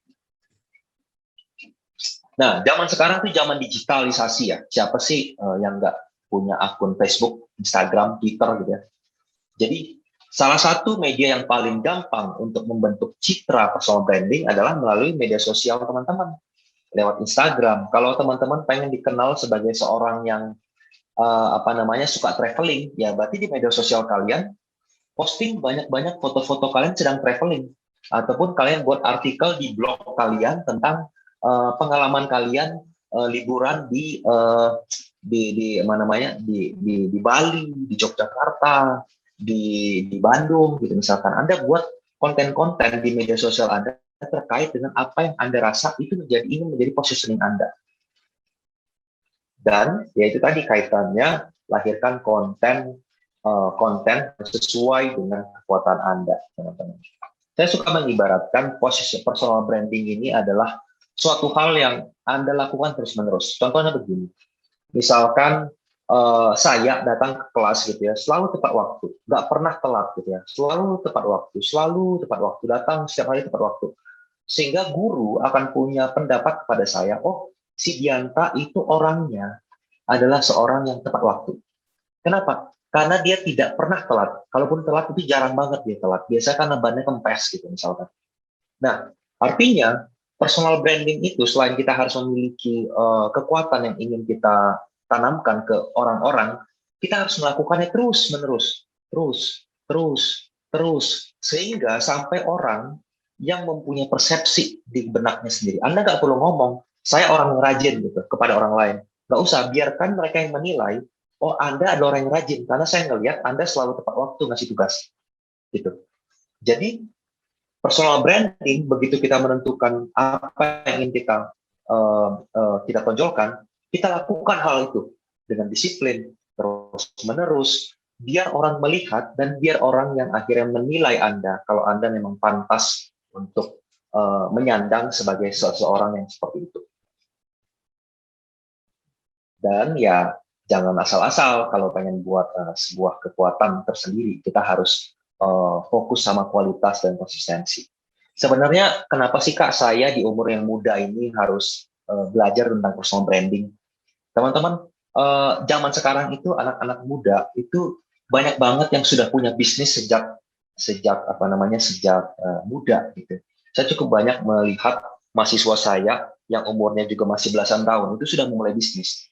Nah, zaman sekarang tuh zaman digitalisasi ya. Siapa sih yang nggak punya akun Facebook, Instagram, Twitter gitu ya. Jadi salah satu media yang paling gampang untuk membentuk citra personal branding adalah melalui media sosial teman-teman. Lewat Instagram. Kalau teman-teman pengen dikenal sebagai seorang yang suka traveling, ya berarti di media sosial kalian posting banyak-banyak foto-foto kalian sedang traveling. ataupun kalian buat artikel di blog kalian tentang pengalaman kalian liburan di mana namanya di Bali, di Yogyakarta, di Bandung gitu misalkan. Anda buat konten-konten di media sosial Anda terkait dengan apa yang Anda rasa itu ingin menjadi positioning Anda. Dan yaitu tadi kaitannya lahirkan konten sesuai dengan kekuatan Anda, teman-teman. Saya suka mengibaratkan posisi personal branding ini adalah suatu hal yang Anda lakukan terus-menerus. Contohnya begini, misalkan saya datang ke kelas gitu ya, selalu tepat waktu, nggak pernah telat gitu ya, selalu tepat waktu, datang setiap hari tepat waktu. Sehingga guru akan punya pendapat kepada saya, oh si Dianta itu orangnya adalah seorang yang tepat waktu. Kenapa? Karena dia tidak pernah telat. Kalaupun telat itu jarang banget dia telat. Biasanya kan bannya kempes gitu misalkan. Nah, artinya personal branding itu selain kita harus memiliki kekuatan yang ingin kita tanamkan ke orang-orang, kita harus melakukannya terus, sehingga sampai orang yang mempunyai persepsi di benaknya sendiri. Anda nggak perlu ngomong, saya orang yang rajin gitu kepada orang lain. Nggak usah, biarkan mereka yang menilai, oh Anda adalah orang yang rajin, karena saya ngelihat Anda selalu tepat waktu ngasih tugas. Gitu. Jadi, personal branding, begitu kita menentukan apa yang ingin kita tonjolkan, kita lakukan hal itu dengan disiplin, terus-menerus, biar orang melihat dan biar orang yang akhirnya menilai Anda, kalau Anda memang pantas untuk menyandang sebagai seseorang yang seperti itu. Dan ya jangan asal-asal kalau pengen buat sebuah kekuatan tersendiri, kita harus fokus sama kualitas dan konsistensi. Sebenarnya kenapa sih Kak saya di umur yang muda ini harus belajar tentang personal branding? Teman-teman, zaman sekarang itu anak-anak muda itu banyak banget yang sudah punya bisnis sejak muda gitu. Saya cukup banyak melihat mahasiswa saya yang umurnya juga masih belasan tahun itu sudah memulai bisnis.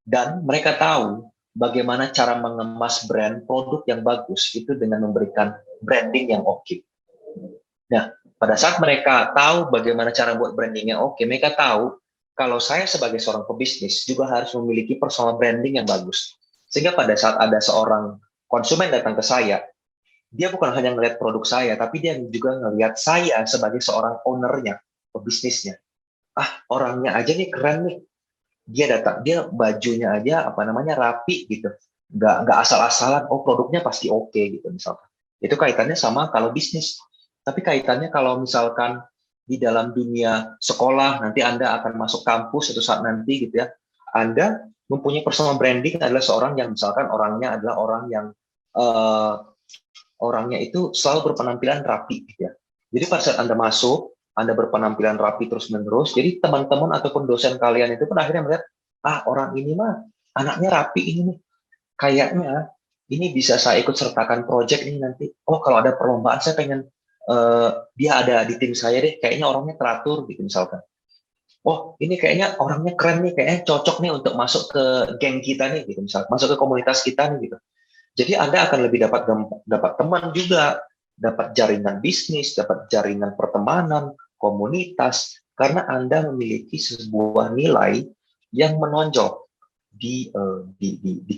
Dan mereka tahu bagaimana cara mengemas brand produk yang bagus itu dengan memberikan branding yang oke. Nah, pada saat mereka tahu bagaimana cara buat branding yang oke, mereka tahu kalau saya sebagai seorang pebisnis juga harus memiliki personal branding yang bagus. Sehingga pada saat ada seorang konsumen datang ke saya, dia bukan hanya ngelihat produk saya, tapi dia juga ngelihat saya sebagai seorang ownernya, pebisnisnya. Orangnya aja nih keren nih. Dia datang, dia bajunya aja rapi gitu. Nggak asal-asalan, oh produknya pasti oke gitu misalkan. Itu kaitannya sama kalau bisnis. Tapi kaitannya kalau misalkan di dalam dunia sekolah, nanti Anda akan masuk kampus suatu saat nanti gitu ya. Anda mempunyai personal branding adalah seorang yang misalkan orangnya adalah orang yang orangnya itu selalu berpenampilan rapi gitu ya. Jadi pada saat Anda masuk, Anda berpenampilan rapi terus-menerus, jadi teman-teman ataupun dosen kalian itu pun akhirnya melihat, orang ini mah anaknya rapi ini nih. Kayaknya ini bisa saya ikut sertakan project ini nanti. Oh, kalau ada perlombaan saya pengen dia ada di tim saya deh, kayaknya orangnya teratur gitu misalkan. Oh, ini kayaknya orangnya keren nih, kayaknya cocok nih untuk masuk ke geng kita nih gitu misalkan, masuk ke komunitas kita nih gitu. Jadi Anda akan lebih dapat teman juga, dapat jaringan bisnis, dapat jaringan pertemanan, komunitas, karena Anda memiliki sebuah nilai yang menonjol di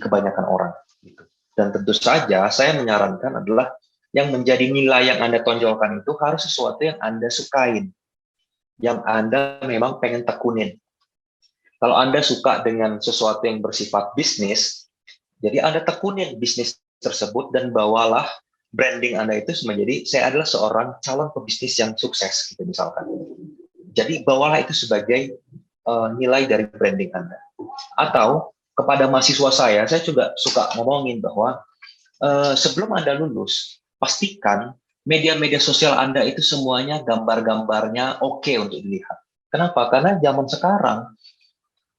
kebanyakan orang. Gitu. Dan tentu saja saya menyarankan adalah yang menjadi nilai yang Anda tonjolkan itu harus sesuatu yang Anda sukain, yang Anda memang pengen tekunin. Kalau Anda suka dengan sesuatu yang bersifat bisnis, jadi Anda tekunin bisnis tersebut dan bawalah branding Anda itu menjadi saya adalah seorang calon pebisnis yang sukses gitu misalkan. Jadi bawalah itu sebagai nilai dari branding Anda. Atau kepada mahasiswa saya juga suka ngomongin bahwa sebelum Anda lulus, pastikan media-media sosial Anda itu semuanya gambar-gambarnya oke untuk dilihat. Kenapa? Karena zaman sekarang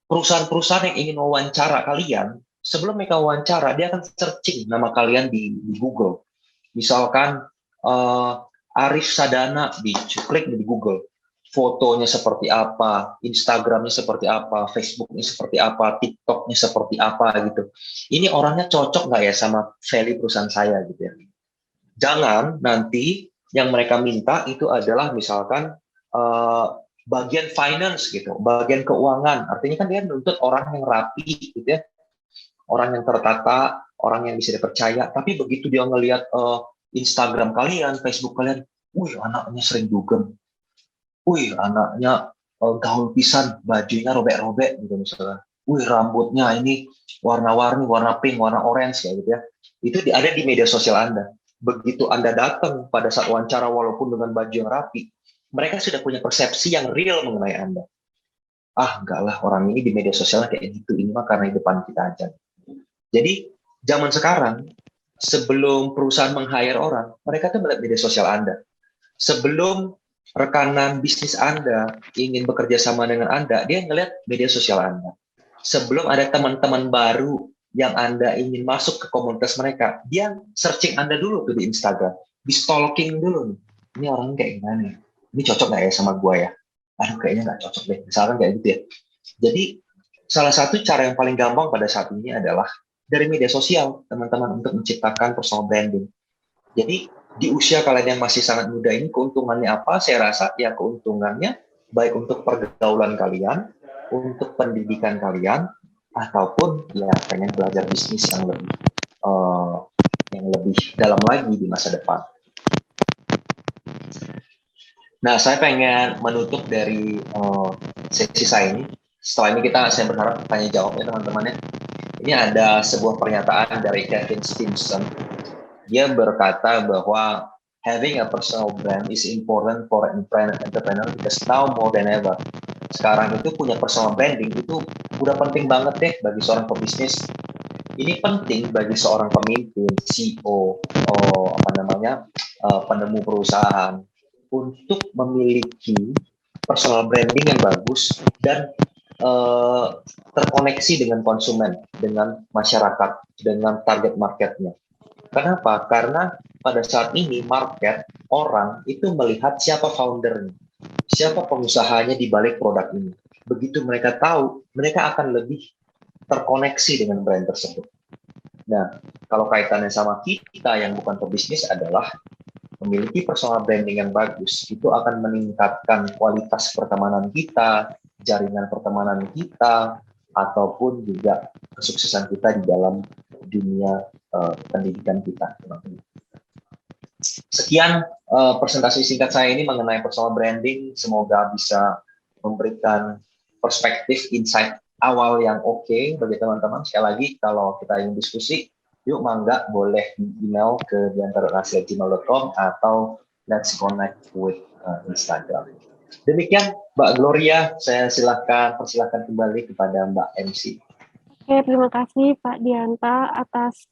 perusahaan-perusahaan yang ingin wawancara kalian, sebelum mereka wawancara, dia akan searching nama kalian di Google. Misalkan Arif Sadana, diklik di Google. Fotonya seperti apa, Instagramnya seperti apa, Facebooknya seperti apa, TikToknya seperti apa gitu. Ini orangnya cocok nggak ya sama value perusahaan saya gitu ya. Jangan nanti yang mereka minta itu adalah misalkan bagian finance gitu, bagian keuangan. Artinya kan dia menuntut orang yang rapi gitu ya, orang yang tertata, orang yang bisa dipercaya. Tapi begitu dia ngelihat Instagram kalian, Facebook kalian, wih anaknya sering dugem, wih anaknya gaul pisan, bajunya robek-robek gitu misalnya. Wih rambutnya ini warna-warni, warna pink, warna orange kayak gitu ya. Itu ada di media sosial Anda. Begitu Anda datang pada saat wawancara walaupun dengan baju yang rapi, mereka sudah punya persepsi yang real mengenai Anda. Ah, enggak lah, orang ini di media sosialnya kayak gitu, ini mah karena di depan kita aja. Jadi, zaman sekarang, sebelum perusahaan meng-hire orang, mereka tuh melihat media sosial Anda. Sebelum rekanan bisnis Anda ingin bekerja sama dengan Anda, dia ngelihat media sosial Anda. Sebelum ada teman-teman baru yang Anda ingin masuk ke komunitas mereka, dia searching Anda dulu tuh di Instagram, di stalking dulu. Ini orang kayak gimana? Ini cocok nggak ya sama gua ya? Aduh, kayaknya nggak cocok deh. Misalkan kayak gitu ya. Jadi, salah satu cara yang paling gampang pada saat ini adalah dari media sosial, teman-teman, untuk menciptakan personal branding. Jadi, di usia kalian yang masih sangat muda ini, keuntungannya apa? Saya rasa ya keuntungannya baik untuk pergaulan kalian, untuk pendidikan kalian, ataupun ya pengen belajar bisnis yang lebih dalam lagi di masa depan. Nah, saya pengen menutup dari sesi saya ini. Setelah ini saya berharap tanya jawab ya teman-teman ya. Ini ada sebuah pernyataan dari Kevin Stimson. Dia berkata bahwa having a personal brand is important for an entrepreneur because now more than ever. Sekarang itu punya personal branding itu udah penting banget deh bagi seorang pebisnis. Ini penting bagi seorang pemimpin, CEO, penemu perusahaan, untuk memiliki personal branding yang bagus dan terkoneksi dengan konsumen, dengan masyarakat, dengan target marketnya. Kenapa? Karena pada saat ini market, orang itu melihat siapa foundernya, siapa pengusahanya di balik produk ini. Begitu mereka tahu, mereka akan lebih terkoneksi dengan brand tersebut. Nah, kalau kaitannya sama kita yang bukan pebisnis adalah memiliki personal branding yang bagus, itu akan meningkatkan kualitas pertemanan kita, jaringan pertemanan kita, ataupun juga kesuksesan kita di dalam dunia pendidikan kita. Sekian presentasi singkat saya ini mengenai personal branding. Semoga bisa memberikan perspektif, insight awal yang oke bagi teman-teman. Sekali lagi, kalau kita ingin diskusi, yuk mangga boleh di email ke diantarasi@gmail.com atau let's connect with Instagram. Demikian Mbak Gloria, saya persilahkan kembali kepada Mbak MC. Oke, terima kasih Pak Dianta atas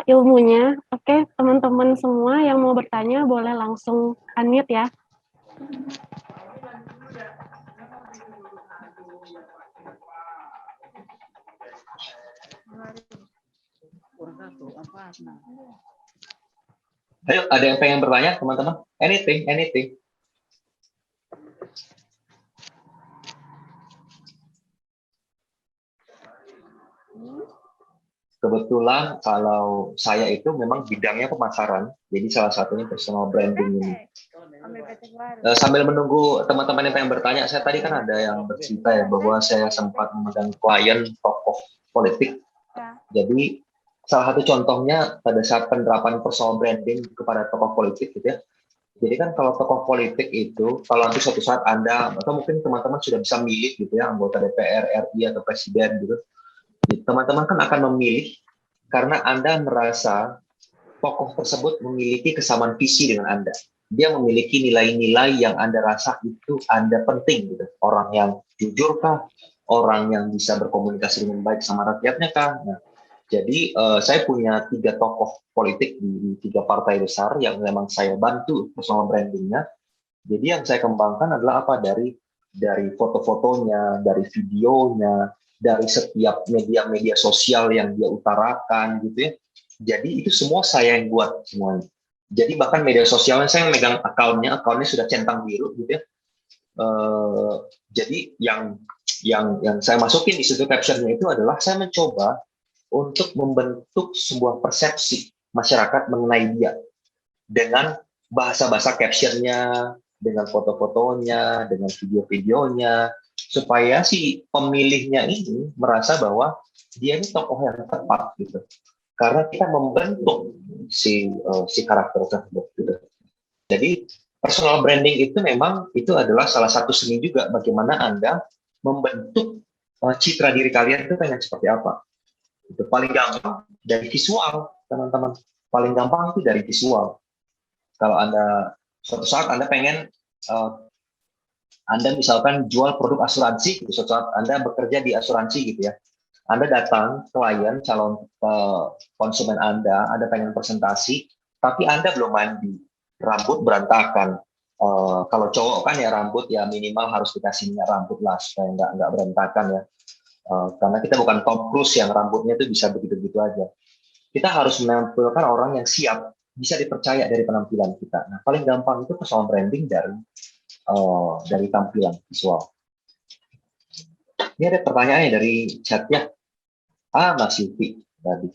ilmunya. Oke, teman-teman semua yang mau bertanya boleh langsung unmute ya. Ayo, ada yang pengen bertanya, teman-teman? Anything. Kebetulan kalau saya itu memang bidangnya pemasaran, jadi salah satunya personal branding ini. Sambil menunggu teman-teman yang pengen bertanya, saya tadi kan ada yang bercerita ya bahwa saya sempat memegang klien tokoh politik. Jadi salah satu contohnya pada saat penerapan personal branding kepada tokoh politik gitu ya. Jadi kan kalau tokoh politik itu, kalau nanti suatu saat Anda, atau mungkin teman-teman sudah bisa milih gitu ya, anggota DPR, RI, atau presiden gitu, teman-teman kan akan memilih karena Anda merasa tokoh tersebut memiliki kesamaan visi dengan Anda. Dia memiliki nilai-nilai yang Anda rasa itu Anda penting gitu. Orang yang jujur kah? Orang yang bisa berkomunikasi dengan baik sama rakyatnya kah? Nah, jadi saya punya 3 tokoh politik di 3 partai besar yang memang saya bantu personal brandingnya. Jadi yang saya kembangkan adalah apa? Dari foto-fotonya, dari videonya, dari setiap media sosial yang dia utarakan gitu ya. Jadi itu semua saya yang buat semuanya. Jadi bahkan media sosialnya saya megang akunnya sudah centang biru gitu ya. Jadi yang saya masukin di situ captionnya itu adalah saya mencoba untuk membentuk sebuah persepsi masyarakat mengenai dia dengan bahasa-bahasa captionnya, dengan foto-fotonya, dengan video-videonya, supaya si pemilihnya ini merasa bahwa dia ini tokoh yang tepat gitu. Karena kita membentuk si karakter tersebut gitu. Jadi personal branding itu memang itu adalah salah satu seni juga bagaimana Anda membentuk citra diri kalian itu pengen seperti apa. Itu paling gampang dari visual, teman-teman. Paling gampang itu dari visual. Kalau Anda suatu saat Anda pengen Anda misalkan jual produk asuransi, gitu, suatu saat Anda bekerja di asuransi gitu ya. Anda datang klien calon konsumen Anda pengen presentasi, tapi Anda belum mandi, rambut berantakan. Kalau cowok kan ya rambut ya minimal harus dikasih minyak rambut lah supaya nggak berantakan ya. Karena kita bukan Tom Cruise yang rambutnya itu bisa begitu-begitu aja. Kita harus menampilkan orang yang siap, bisa dipercaya dari penampilan kita. Nah, paling gampang itu personal branding dari tampilan visual. Ini ada pertanyaannya dari chat ya. Mas Yufi tadi.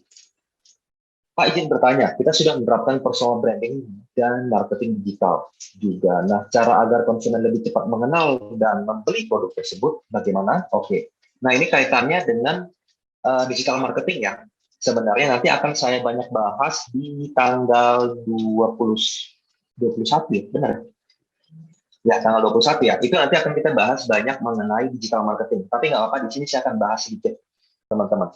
Pak izin bertanya, kita sudah menerapkan personal branding dan marketing digital juga. Nah, cara agar konsumen lebih cepat mengenal dan membeli produk tersebut, bagaimana? Oke. Nah, ini kaitannya dengan digital marketing ya. Sebenarnya nanti akan saya banyak bahas di tanggal 21 ya, benar? Ya, tanggal 21 ya. Itu nanti akan kita bahas banyak mengenai digital marketing. Tapi nggak apa-apa, di sini saya akan bahas sedikit, teman-teman.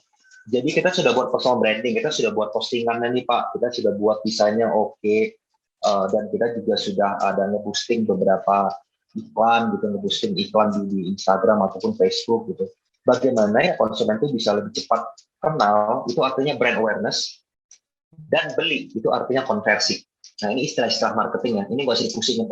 Jadi kita sudah buat personal branding, kita sudah buat postingannya nih Pak, kita sudah buat desainnya oke, dan kita juga sudah ada nge-boosting beberapa iklan gitu, nge-boosting iklan di Instagram ataupun Facebook gitu. Bagaimana ya konsumen itu bisa lebih cepat kenal, itu artinya brand awareness, dan beli, itu artinya konversi. Nah ini istilah-istilah marketing ya, ini nggak usah dipusingin.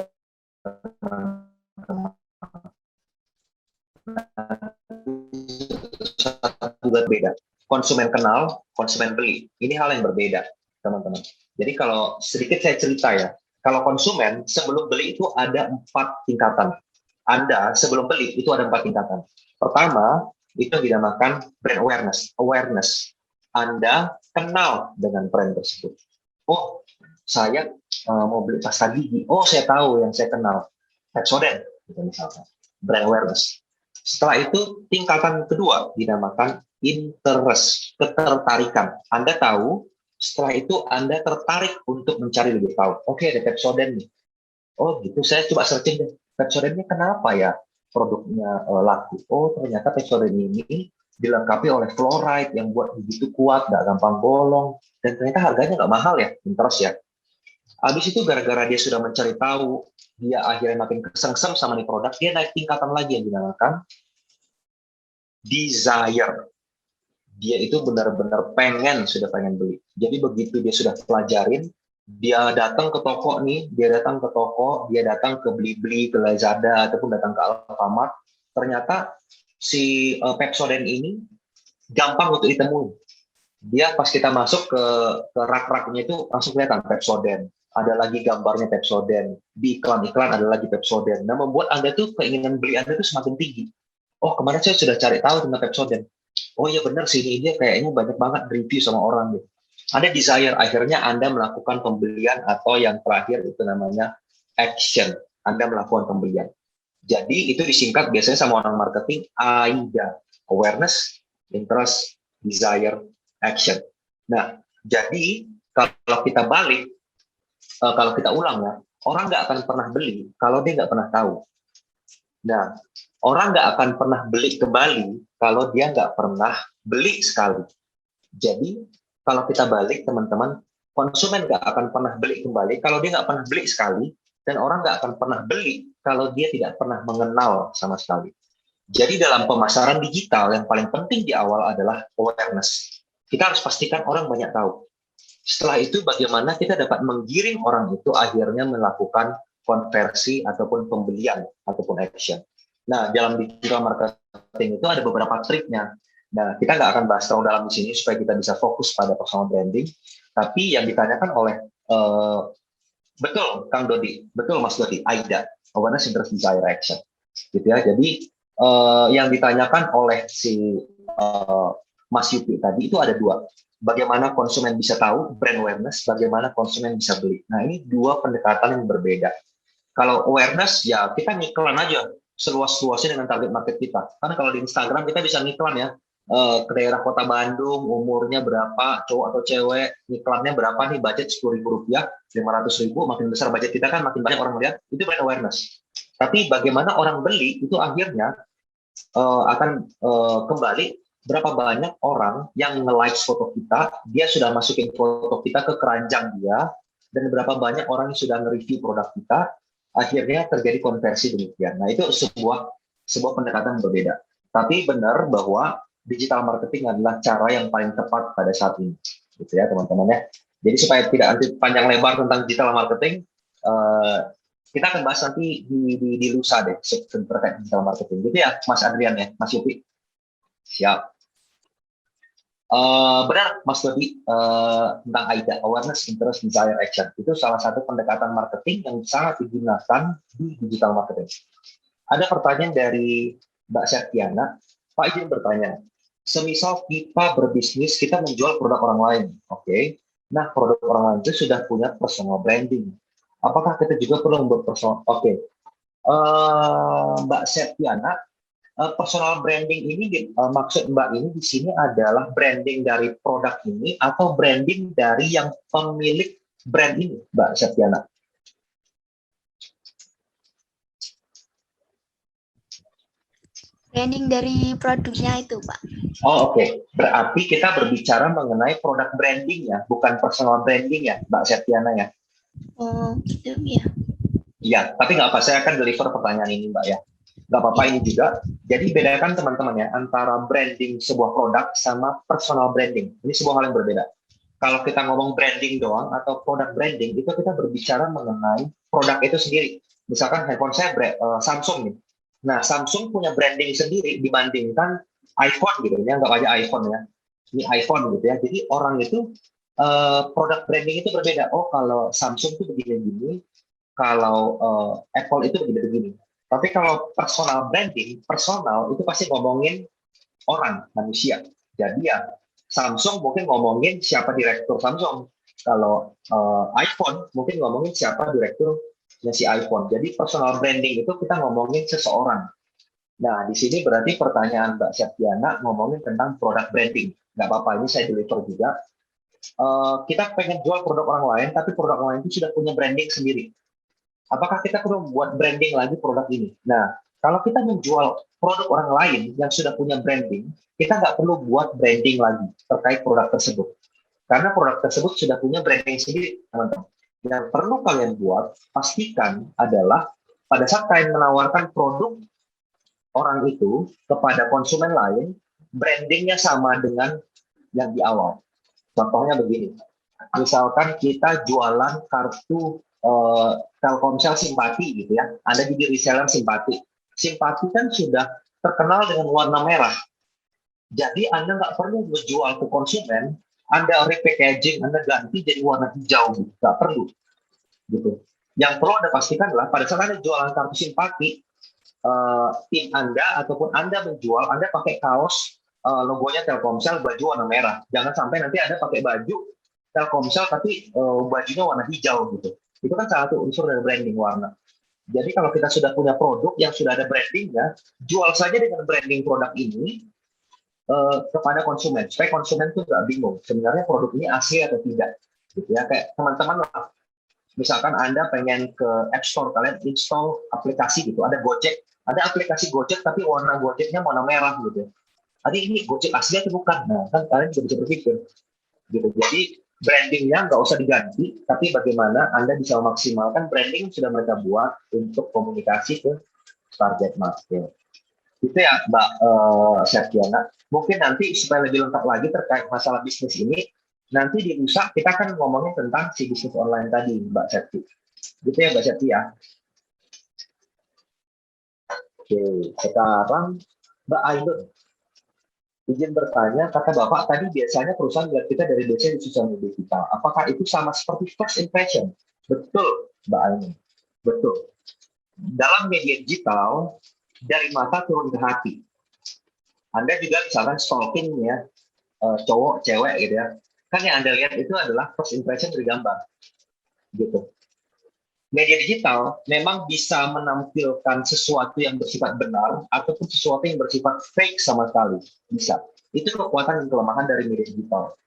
Juga beda. Konsumen kenal, konsumen beli. Ini hal yang berbeda, teman-teman. Jadi kalau sedikit saya cerita ya, kalau konsumen sebelum beli itu ada 4 tingkatan. Anda sebelum beli itu ada 4 tingkatan. Pertama, itu dinamakan brand awareness. Anda kenal dengan brand tersebut. Oh, saya mau beli pasta gigi. Oh, saya tahu yang saya kenal. Pepsodent, gitu misalkan. Brand awareness. Setelah itu, tingkatan kedua dinamakan interest, ketertarikan. Anda tahu, setelah itu Anda tertarik untuk mencari lebih tahu. Oke, ada Pepsodent nih. Oh gitu, saya coba searching deh. Pepsodent-nya kenapa ya produknya laku? Oh ternyata Pepsodent ini dilengkapi oleh fluoride yang buat begitu kuat, nggak gampang bolong, dan ternyata harganya nggak mahal ya, interest ya. Habis itu gara-gara dia sudah mencari tahu, dia akhirnya makin kesengsem sama nih produk, dia naik tingkatan lagi yang dinamakan desire. Dia itu benar-benar sudah pengen beli. Jadi begitu dia sudah pelajarin, dia datang ke toko nih, dia datang ke Blibli, ke Lazada, ataupun datang ke Alfamart, ternyata si Pepsodent ini gampang untuk ditemui. Dia pas kita masuk ke rak-raknya itu langsung kelihatan Pepsodent. Ada lagi gambarnya Pepsodent. Di iklan-iklan ada lagi Pepsodent. Nah, membuat Anda tuh keinginan beli Anda tuh semakin tinggi. Oh, kemarin saya sudah cari tahu tentang Pepsodent. Oh iya benar sih, ini kayaknya banyak banget review sama orang gitu. Ada desire, akhirnya Anda melakukan pembelian atau yang terakhir itu namanya action. Anda melakukan pembelian. Jadi itu disingkat biasanya sama orang marketing AIDA. Awareness, interest, desire, action. Nah, jadi kalau kita balik, kalau kita ulang ya, orang nggak akan pernah beli kalau dia nggak pernah tahu. Nah, orang nggak akan pernah beli kembali kalau dia nggak pernah beli sekali. Jadi, kalau kita balik, teman-teman, konsumen nggak akan pernah beli kembali kalau dia nggak pernah beli sekali, dan orang nggak akan pernah beli kalau dia tidak pernah mengenal sama sekali. Jadi, dalam pemasaran digital, yang paling penting di awal adalah awareness. Kita harus pastikan orang banyak tahu. Setelah itu, bagaimana kita dapat menggiring orang itu akhirnya melakukan konversi ataupun pembelian ataupun action. Nah, dalam digital marketing itu ada beberapa triknya. Nah, kita nggak akan bahas terlalu dalam di sini supaya kita bisa fokus pada personal branding. Tapi yang ditanyakan oleh betul Kang Dodi, betul Mas Dodi, AIDA, awareness, interest, desire, action, gitu ya. Jadi yang ditanyakan oleh si Mas Yupi tadi itu ada dua. Bagaimana konsumen bisa tahu, brand awareness, bagaimana konsumen bisa beli. Nah, ini dua pendekatan yang berbeda. Kalau awareness, ya kita ngiklan aja seluas-luasnya dengan target market kita. Karena kalau di Instagram kita bisa ngiklan ya, ke daerah kota Bandung, umurnya berapa, cowok atau cewek, iklannya berapa nih, budget Rp10.000, Rp500.000, makin besar budget kita kan makin banyak orang melihat, itu brand awareness. Tapi bagaimana orang beli, itu akhirnya akan kembali berapa banyak orang yang nge-like foto kita, dia sudah masukin foto kita ke keranjang dia, dan berapa banyak orang yang sudah nge-review produk kita, akhirnya terjadi konversi demikian. Nah, itu sebuah pendekatan yang berbeda. Tapi benar bahwa digital marketing adalah cara yang paling tepat pada saat ini, gitu ya teman-teman ya. Jadi supaya tidak nanti panjang lebar tentang digital marketing, kita akan bahas nanti di lusa deh terkait digital marketing. Gitu ya, Mas Adrian ya, Mas Yupi. Siap. Benar, Mas Dodi, tentang AIDA, Awareness, Interest, Desire, Action. Itu salah satu pendekatan marketing yang sangat digunakan di digital marketing. Ada pertanyaan dari Mbak Septiana. Pak izin bertanya, semisal kita berbisnis, kita menjual produk orang lain, oke? Nah, produk orang lain itu sudah punya personal branding. Apakah kita juga perlu membuat personal? Oke. Mbak Septiana, personal branding ini maksud Mbak ini di sini adalah branding dari produk ini atau branding dari yang pemilik brand ini, Mbak Septiana? Branding dari produknya itu, Pak. Oh, oke. Berarti kita berbicara mengenai produk branding ya, bukan personal branding ya, Mbak Septiana ya? Oh, gitu ya. Iya, tapi nggak apa, saya akan deliver pertanyaan ini, Mbak ya. Nggak apa-apa ini juga. Jadi bedakan teman-teman ya, antara branding sebuah produk sama personal branding. Ini sebuah hal yang berbeda. Kalau kita ngomong branding doang atau produk branding, itu kita berbicara mengenai produk itu sendiri. Misalkan handphone saya Samsung nih. Nah, Samsung punya branding sendiri dibandingkan iPhone gitu ya, nggak aja iPhone ya. Ini iPhone gitu ya. Jadi orang itu produk branding itu berbeda. Oh, kalau Samsung itu begini-begini, kalau Apple itu begini-begini. Tapi kalau personal branding, personal itu pasti ngomongin orang, manusia. Jadi ya, Samsung mungkin ngomongin siapa direktur Samsung. Kalau iPhone mungkin ngomongin siapa direkturnya si iPhone. Jadi personal branding itu kita ngomongin seseorang. Nah, di sini berarti pertanyaan Mbak Septiana ngomongin tentang produk branding. Nggak apa-apa, ini saya deliver juga. Kita pengen jual produk orang lain, tapi produk orang lain itu sudah punya branding sendiri. Apakah kita perlu membuat branding lagi produk ini? Nah, kalau kita menjual produk orang lain yang sudah punya branding, kita nggak perlu buat branding lagi terkait produk tersebut. Karena produk tersebut sudah punya branding sendiri, teman-teman. Yang perlu kalian buat, pastikan adalah pada saat kalian menawarkan produk orang itu kepada konsumen lain, brandingnya sama dengan yang di awal. Contohnya begini, misalkan kita jualan kartu Telkomsel Simpati gitu ya, Anda jadi reseller Simpati. Simpati kan sudah terkenal dengan warna merah. Jadi Anda nggak perlu menjual ke konsumen, Anda repackaging, Anda ganti jadi warna hijau, nggak perlu. Gitu. Yang perlu Anda pastikan adalah pada saat Anda jualan kartu Simpati, tim Anda ataupun Anda menjual, Anda pakai kaos logonya Telkomsel, baju warna merah. Jangan sampai nanti Anda pakai baju Telkomsel tapi bajunya warna hijau gitu. Itu kan salah satu unsur dari branding warna. Jadi kalau kita sudah punya produk yang sudah ada brandingnya, jual saja dengan branding produk ini kepada konsumen, supaya konsumen tuh nggak bingung sebenarnya produk ini asli atau tidak. Gitu ya, kayak teman-teman lah, misalkan Anda pengen ke App Store, kalian install aplikasi gitu, ada Gojek, ada aplikasi Gojek tapi warna Gojeknya warna merah gitu. Tadi ini Gojek asli atau bukan? Nah, kan kalian juga bisa berpikir. Gitu. Jadi brandingnya nggak usah diganti, tapi bagaimana Anda bisa memaksimalkan branding yang sudah mereka buat untuk komunikasi ke target market. Itu ya Mbak Septiana. Mungkin nanti supaya lebih lengkap lagi terkait masalah bisnis ini, nanti di lusa kita akan ngomongin tentang si bisnis online tadi, Mbak Septi. Gitu ya Mbak Septi ya. Oke, sekarang Mbak Ainun. Izin bertanya, kata Bapak tadi biasanya perusahaan lihat kita dari biasanya di sosial media kita. Apakah itu sama seperti first impression? Betul, Mbak Ainun. Betul. Dalam media digital, dari mata turun ke hati. Anda juga misalkan stalking ya, cowok, cewek gitu ya. Kan yang Anda lihat itu adalah first impression dari gambar. Gitu. Media digital memang bisa menampilkan sesuatu yang bersifat benar ataupun sesuatu yang bersifat fake sama sekali. Bisa. Itu kekuatan dan kelemahan dari media digital.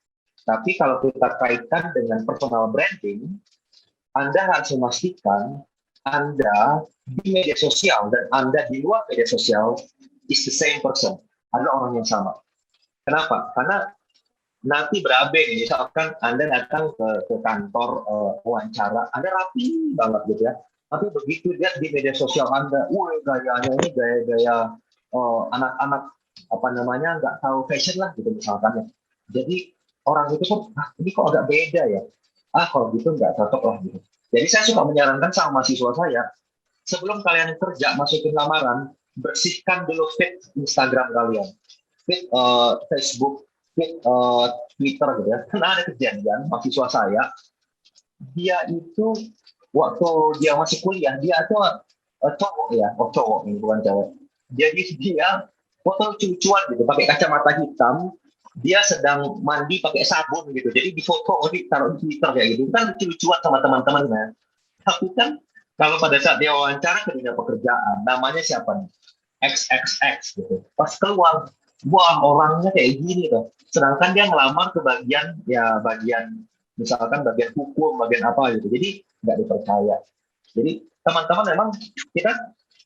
Tapi kalau kita kaitkan dengan personal branding, Anda harus memastikan Anda di media sosial dan Anda di luar media sosial is the same person. Adalah orang yang sama. Kenapa? Karena nanti berabe nih, misalkan Anda datang ke kantor wawancara, Anda rapi banget gitu ya. Tapi begitu lihat di media sosial Anda, wah gayanya ini gaya-gaya anak-anak apa namanya nggak tahu fashion lah gitu misalkan ya. Jadi orang itu pun, ini kok agak beda ya. Kalau gitu nggak cocok lah gitu. Jadi saya suka menyarankan sama mahasiswa saya, sebelum kalian kerja masukin lamaran, bersihkan dulu feed Instagram kalian, feed Facebook, feed Twitter gitu ya. Karena ada kejadian mahasiswa saya, dia itu waktu dia masih kuliah, dia tuh cowok ya, cowok ini bukan cewek. Jadi dia foto lucu-lucuan gitu, pakai kacamata hitam, dia sedang mandi pakai sabun gitu. Jadi di foto ditaruh di Twitter kayak gitu. Kan lucu-lucuan sama teman-teman ya. Tapi kan kalau pada saat dia wawancara ke dunia pekerjaan, namanya siapa nih? XXX gitu. Pas keluar, wah orangnya kayak gini tuh. Sedangkan dia ngelamar ke bagian misalkan bagian hukum, bagian apa gitu. Jadi nggak dipercaya. Jadi teman-teman memang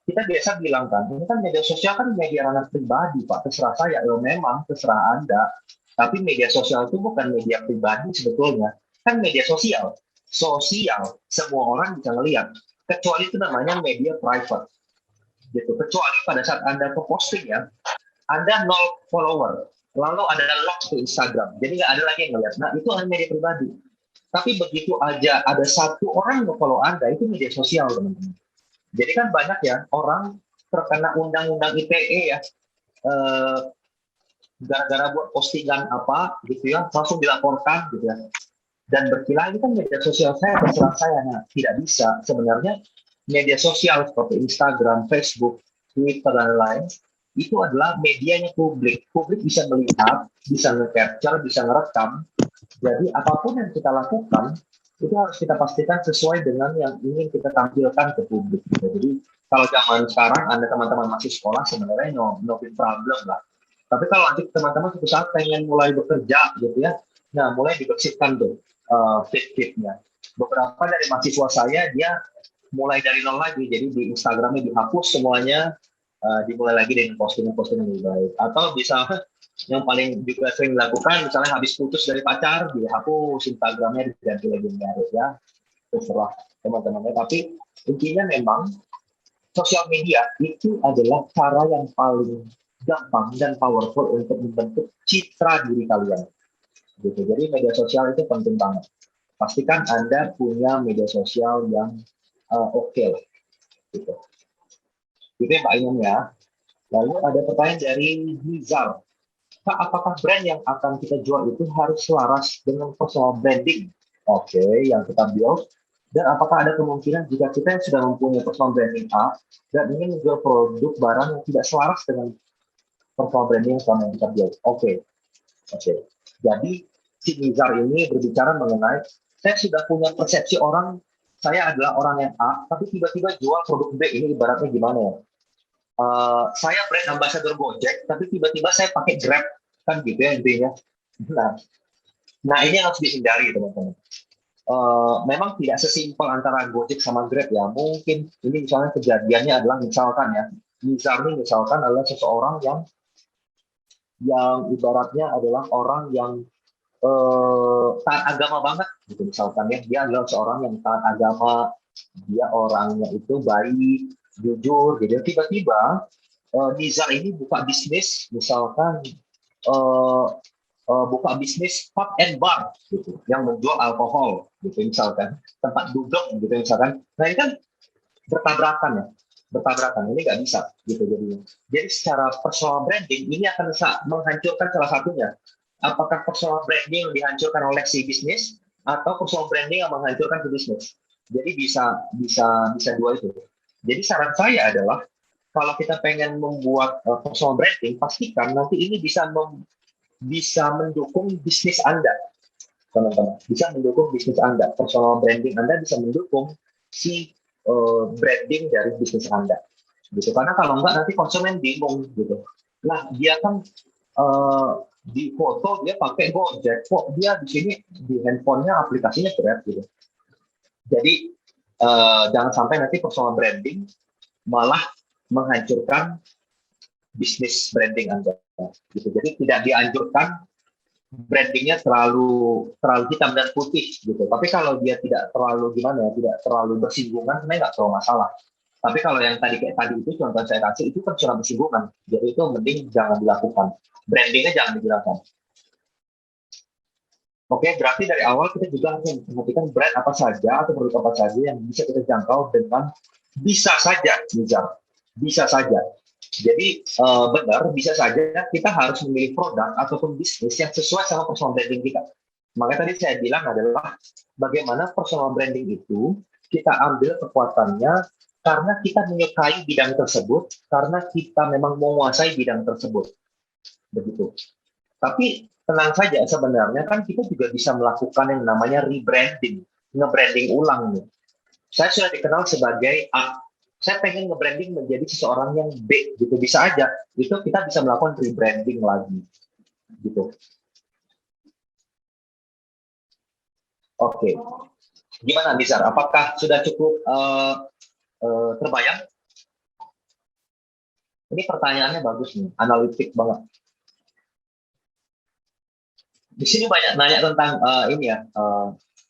kita biasa bilang kan, ini kan media sosial kan media ranah pribadi, Pak. Terserah saya, memang terserah Anda. Tapi media sosial itu bukan media pribadi sebetulnya. Kan media sosial. Sosial, semua orang bisa ngelihat. Kecuali itu namanya media private. Gitu. Kecuali pada saat Anda ke posting ya, Anda 0 follower. Lalu ada lock ke Instagram. Jadi nggak ada lagi yang ngelihat. Nah, itu hanya media pribadi. Tapi begitu aja ada satu orang yang follow Anda, itu media sosial, teman-teman. Jadi kan banyak ya orang terkena undang-undang ITE ya, gara-gara buat postingan apa gitu ya, langsung dilaporkan gitu ya. Dan berkilah ini kan media sosial saya, terserah saya. Nah, tidak bisa. Sebenarnya media sosial seperti Instagram, Facebook, Twitter, dan lain, itu adalah medianya publik. Publik bisa melihat, bisa nge-capture, bisa ngerekam. Jadi apapun yang kita lakukan, itu harus kita pastikan sesuai dengan yang ingin kita tampilkan ke publik. Jadi kalau zaman sekarang Anda teman-teman masih sekolah sebenarnya no big problem lah. Tapi kalau nanti teman-teman suatu saat pengen mulai bekerja gitu ya, nah mulai dibersihkan tuh feed-feednya. Beberapa dari mahasiswa saya dia mulai dari nol lagi, jadi di Instagramnya dihapus semuanya, dimulai lagi dengan postingan-postingan yang lebih baik. Atau bisa yang paling juga sering dilakukan, misalnya habis putus dari pacar, dihapus Instagramnya, diganti lagi baru ya. Terserah teman-temannya. Tapi intinya memang sosial media itu adalah cara yang paling gampang dan powerful untuk membentuk citra diri kalian. Gitu. Jadi media sosial itu penting banget. Pastikan Anda punya media sosial yang oke. Gitu. Itu yang Pak Imam ya. Lalu ada pertanyaan dari Nizar. Pak, apakah brand yang akan kita jual itu harus selaras dengan personal branding? Oke, yang kita build. Dan apakah ada kemungkinan jika kita yang sudah mempunyai personal branding A dan ingin menjual produk barang yang tidak selaras dengan personal branding yang selama yang kita build? Oke. Jadi si Nizar ini berbicara mengenai saya sudah punya persepsi orang, saya adalah orang yang A, tapi tiba-tiba jual produk B. Ini ibaratnya gimana ya? Saya brand ambassador Gojek, tapi tiba-tiba saya pakai Grab, kan gitu ya intinya. Nah ini yang harus dihindari teman-teman. Memang tidak sesimpel antara Gojek sama Grab ya. Mungkin ini misalnya kejadiannya adalah misalkan ya, Nizar ini misalkan adalah seseorang yang ibaratnya adalah orang yang taat agama banget, gitu misalkan ya. Dia adalah seorang yang taat agama, dia orangnya itu baik, jujur gitu. Tiba-tiba Nizar ini buka bisnis, misalkan buka bisnis pub and bar gitu, yang menjual alkohol gitu misalkan, tempat duduk gitu misalkan. Nah ini kan bertabrakan ini nggak bisa gitu jadinya. Jadi secara personal branding ini akan menghancurkan salah satunya. Apakah personal branding dihancurkan oleh si bisnis atau personal branding yang menghancurkan si bisnis? Jadi bisa dua itu. Jadi saran saya adalah kalau kita pengen membuat personal branding, pastikan nanti ini bisa bisa mendukung bisnis Anda, teman-teman. Bisa mendukung bisnis Anda. Personal branding Anda bisa mendukung si branding dari bisnis Anda. Gitu. Karena kalau enggak nanti konsumen bingung gitu. Nah, dia kan di foto dia pakai Gojek, kok dia di sini di handphonenya aplikasinya Grab gitu. Jadi jangan sampai nanti personal branding malah menghancurkan bisnis branding Anda. Gitu. Jadi tidak dianjurkan brandingnya terlalu hitam dan putih gitu. Tapi kalau dia tidak terlalu tidak terlalu bersinggungan, sebenarnya nggak terlalu masalah. Tapi kalau yang tadi itu contoh saya kasih itu kan curang bersinggungan, jadi itu mending jangan dilakukan. Brandingnya jangan digunakan. Oke, berarti dari awal kita juga harus memperhatikan brand apa saja atau produk apa saja yang bisa kita jangkau dengan bisa saja, bisa saja. Jadi benar, bisa saja kita harus memilih produk ataupun bisnis yang sesuai sama personal branding kita. Makanya tadi saya bilang adalah bagaimana personal branding itu kita ambil kekuatannya karena kita menyukai bidang tersebut, karena kita memang menguasai bidang tersebut. Begitu. Tapi tenang saja, sebenarnya kan kita juga bisa melakukan yang namanya rebranding, nge-branding ulang nih. Saya sudah dikenal sebagai A, saya pengen nge-branding menjadi seseorang yang B, gitu. Bisa aja, itu kita bisa melakukan rebranding lagi, gitu. Oke, gimana Nizar? Apakah sudah cukup terbayang? Ini pertanyaannya bagus nih, analitik banget. Di sini banyak nanya tentang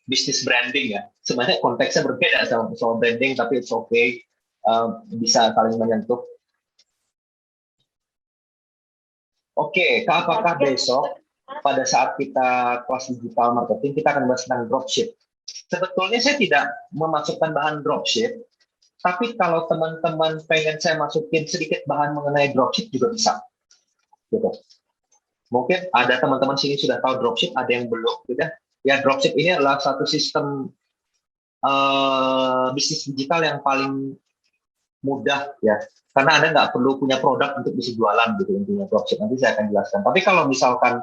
bisnis branding ya. Sebenarnya konteksnya berbeda sama soal branding, tapi it's okay, bisa saling menyentuh. Oke, apakah besok pada saat kita kelas digital marketing kita akan bahas tentang dropship? Sebetulnya saya tidak memasukkan bahan dropship, tapi kalau teman-teman pengen saya masukin sedikit bahan mengenai dropship juga bisa. Gitu. Mungkin ada teman-teman sini sudah tahu dropship, ada yang belum. Gitu. Ya, dropship ini adalah satu sistem bisnis digital yang paling mudah ya. Karena Anda nggak perlu punya produk untuk bisa jualan gitu intinya dropship. Nanti saya akan jelaskan. Tapi kalau misalkan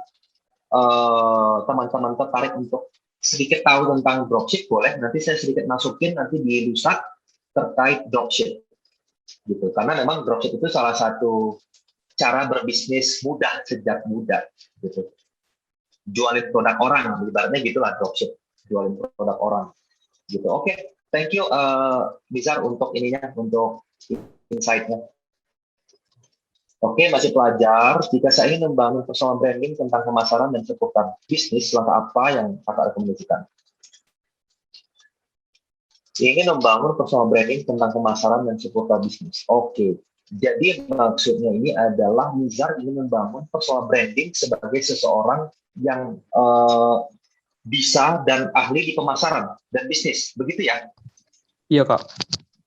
teman-teman tertarik untuk sedikit tahu tentang dropship, boleh. Nanti saya sedikit masukin nanti di lusa terkait dropship. Gitu. Karena memang dropship itu salah satu cara berbisnis mudah sejak muda. Gitu. Jualin produk orang, ibaratnya gitulah dropship. Jualin produk orang. Gitu. Oke, thank you Bizar untuk ininya, untuk insight-nya. Oke, masih pelajar. Jika saya ingin membangun personal branding tentang pemasaran dan seputar bisnis, langkah apa yang kakak rekomendasikan? Ingin membangun personal branding tentang pemasaran dan seputar bisnis. Oke, jadi maksudnya ini adalah Nizar ingin membangun personal branding sebagai seseorang yang bisa dan ahli di pemasaran dan bisnis. Begitu ya? Iya, Kak.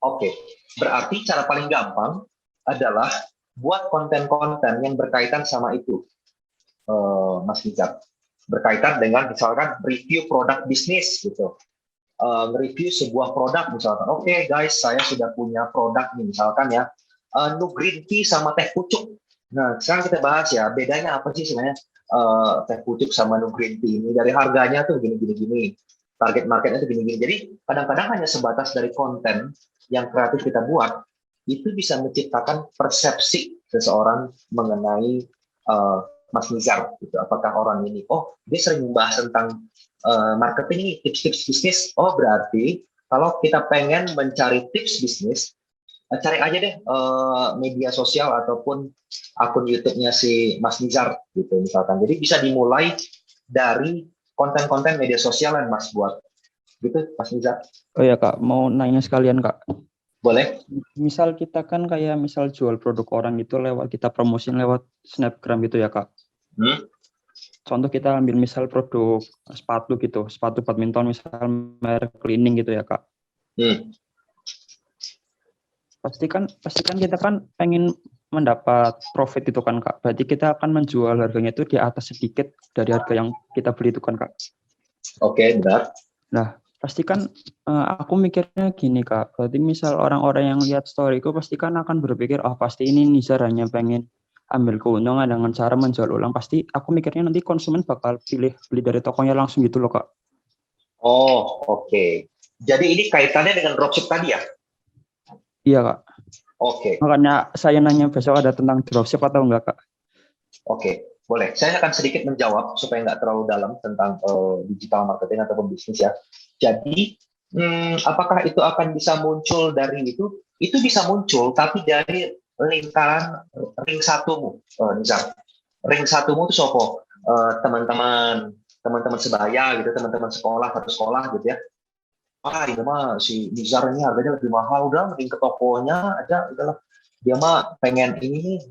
Oke, berarti cara paling gampang adalah buat konten-konten yang berkaitan sama itu, Mas Nizar. Berkaitan dengan misalkan review produk bisnis gitu. Nge-review sebuah produk misalkan. Oke, guys, saya sudah punya produk nih misalkan ya. Nu green tea sama teh pucuk. Nah, sekarang kita bahas ya, bedanya apa sih sebenarnya teh pucuk sama nu green tea ini? Dari harganya tuh gini-gini. Target marketnya tuh gini-gini. Jadi kadang-kadang hanya sebatas dari konten yang kreatif kita buat, itu bisa menciptakan persepsi seseorang mengenai Mas Nizar. Gitu. Apakah orang ini, oh dia sering membahas tentang marketing ini, tips-tips bisnis. Oh berarti kalau kita pengen mencari tips bisnis, cari aja deh media sosial ataupun akun YouTube-nya si Mas Nizar gitu misalkan. Jadi bisa dimulai dari konten-konten media sosial yang Mas buat. Gitu Mas Nizar. Oh ya, Kak, mau nanya sekalian, Kak. Boleh? Misal kita kan kayak misal jual produk orang itu lewat kita promosiin lewat Snapgram gitu ya, Kak. Contoh kita ambil misal produk sepatu gitu, sepatu badminton misal merek cleaning gitu ya, Kak. Pasti kan kita kan pengen mendapat profit itu kan, Kak. Berarti kita akan menjual harganya itu di atas sedikit dari harga yang kita beli itu kan, Kak. Oke, benar. Nah, pasti kan aku mikirnya gini, Kak. Berarti misal orang-orang yang lihat storyku pasti kan akan berpikir, oh pasti ini Nizar hanya pengen ambil keuntungan dengan cara menjual ulang, pasti aku mikirnya nanti konsumen bakal beli dari tokonya langsung gitu loh Kak. Oh, oke. Jadi ini kaitannya dengan dropship tadi ya? Iya Kak. Oke. Makanya saya nanya besok ada tentang dropship atau enggak Kak? Oke, boleh. Saya akan sedikit menjawab supaya nggak terlalu dalam tentang digital marketing ataupun bisnis ya. Jadi, apakah itu akan bisa muncul dari itu? Itu bisa muncul, tapi dari lingkaran ring satumu, Nizar. Ring satumu itu sopo? Teman-teman sebaya gitu, teman-teman satu sekolah gitu ya. Ini mah si Nizar ini harganya lebih mahal, udah mending ke tokonya aja, udahlah. Dia mah pengen ini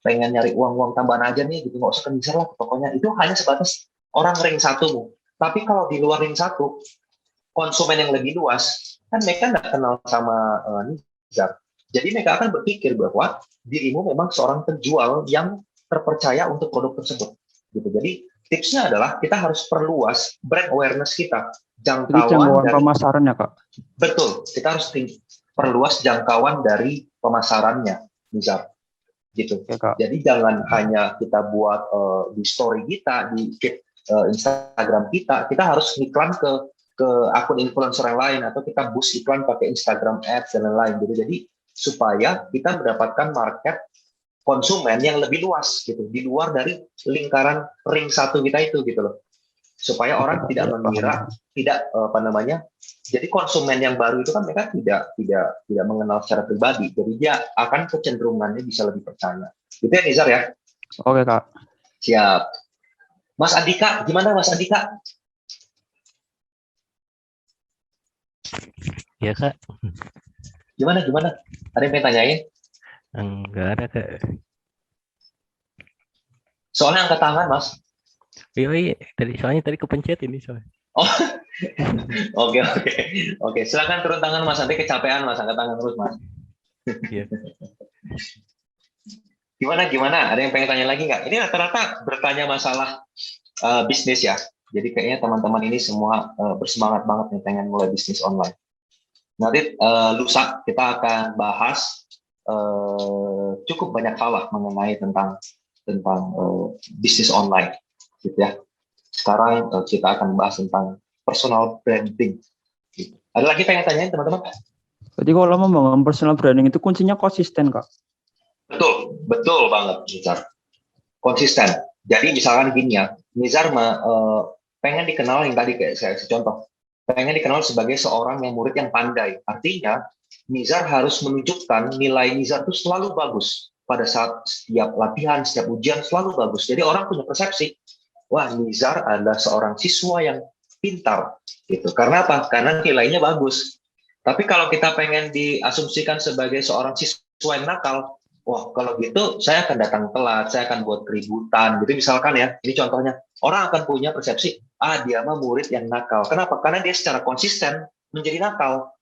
pengen nyari uang tambahan aja nih gitu, nggak usah ke Nizar lah ke tokonya. Itu hanya sebatas orang ring satumu. Tapi kalau di luar ring satu, konsumen yang lebih luas, kan mereka nggak kenal sama Nizar. Jadi mereka akan berpikir bahwa dirimu memang seorang penjual yang terpercaya untuk produk tersebut. Gitu. Jadi tipsnya adalah kita harus perluas brand awareness kita, jangkauan dari pemasaran ya Kak. Betul, kita harus perluas jangkauan dari pemasarannya, Nizar. Gitu. Ya, Kak. Jadi jangan hanya kita buat di story kita, di feed Instagram kita harus iklan ke akun influencer yang lain atau kita boost iklan pakai Instagram Ads dan lain-lain. Jadi supaya kita mendapatkan market konsumen yang lebih luas gitu, di luar dari lingkaran ring satu kita itu gitu loh. Supaya orang tidak mengira, jadi konsumen yang baru itu kan mereka tidak mengenal secara pribadi, jadi dia akan kecenderungannya bisa lebih percaya. Itu ya Nizar ya? Oke Kak. Siap. Mas Andika, gimana Mas Andika? Ya Kak. Gimana? Ada yang pengen tanyain? Enggak ada Kak. Soalnya angkat tangan Mas. Iya, soalnya tadi kepencet ini soalnya. Oh, oke. Silakan turun tangan Mas. Nanti kecapean Mas, angkat tangan terus Mas. Iya. Gimana? Ada yang pengen tanya lagi nggak? Ini rata-rata bertanya masalah bisnis ya. Jadi kayaknya teman-teman ini semua bersemangat banget nih pengen mulai bisnis online. Nanti lusa kita akan bahas cukup banyak hal lah mengenai tentang bisnis online. Gitu ya. Sekarang kita akan bahas tentang personal branding. Gitu. Ada lagi pengen tanyain teman-teman? Jadi kalau membangun personal branding itu kuncinya konsisten Kak. Betul banget Nizar. Konsisten. Jadi misalkan gini ya, Nizar pengen dikenal yang tadi kayak saya contoh, pengen dikenal sebagai seorang yang murid yang pandai. Artinya Nizar harus menunjukkan nilai Nizar itu selalu bagus pada saat setiap latihan, setiap ujian selalu bagus. Jadi orang punya persepsi, wah Nizar adalah seorang siswa yang pintar, gitu. Karena apa? Karena nilainya bagus. Tapi kalau kita pengen diasumsikan sebagai seorang siswa yang nakal, wah kalau gitu saya akan datang telat, saya akan buat keributan, gitu misalkan ya. Ini contohnya, orang akan punya persepsi, dia mah murid yang nakal. Kenapa? Karena dia secara konsisten menjadi nakal.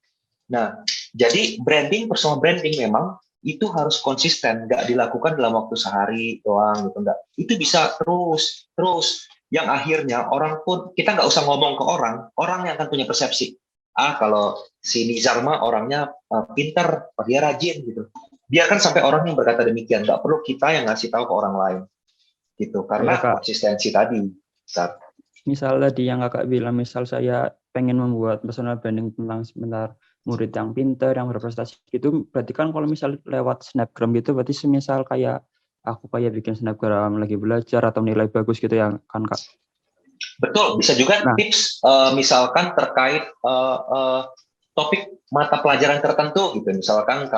Nah, jadi personal branding memang itu harus konsisten, nggak dilakukan dalam waktu sehari doang gitu, enggak. Itu bisa terus yang akhirnya orang pun kita nggak usah ngomong ke orang yang akan punya persepsi. Kalau si Nizar mah orangnya pinter, dia rajin gitu. Biarkan sampai orang yang berkata demikian, nggak perlu kita yang ngasih tahu ke orang lain gitu, karena konsistensi tadi. Misal tadi yang kakak bilang, misal saya pengen membuat personal branding tentang sebentar murid yang pintar, yang berprestasi gitu, berarti kan kalau misal lewat snapgram gitu, berarti semisal kayak aku kayak bikin snapgram lagi belajar atau nilai bagus gitu ya kan Kak? Betul, bisa juga tips misalkan terkait topik mata pelajaran tertentu gitu, misalkan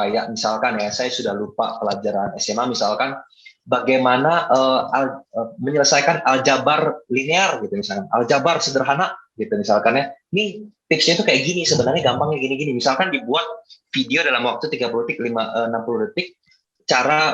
ya saya sudah lupa pelajaran SMA, misalkan bagaimana menyelesaikan aljabar linear gitu, misalkan aljabar sederhana gitu, misalkan ya. Ini tipsnya itu kayak gini, sebenarnya gampangnya gini-gini. Misalkan dibuat video dalam waktu 30 detik, 60 detik, cara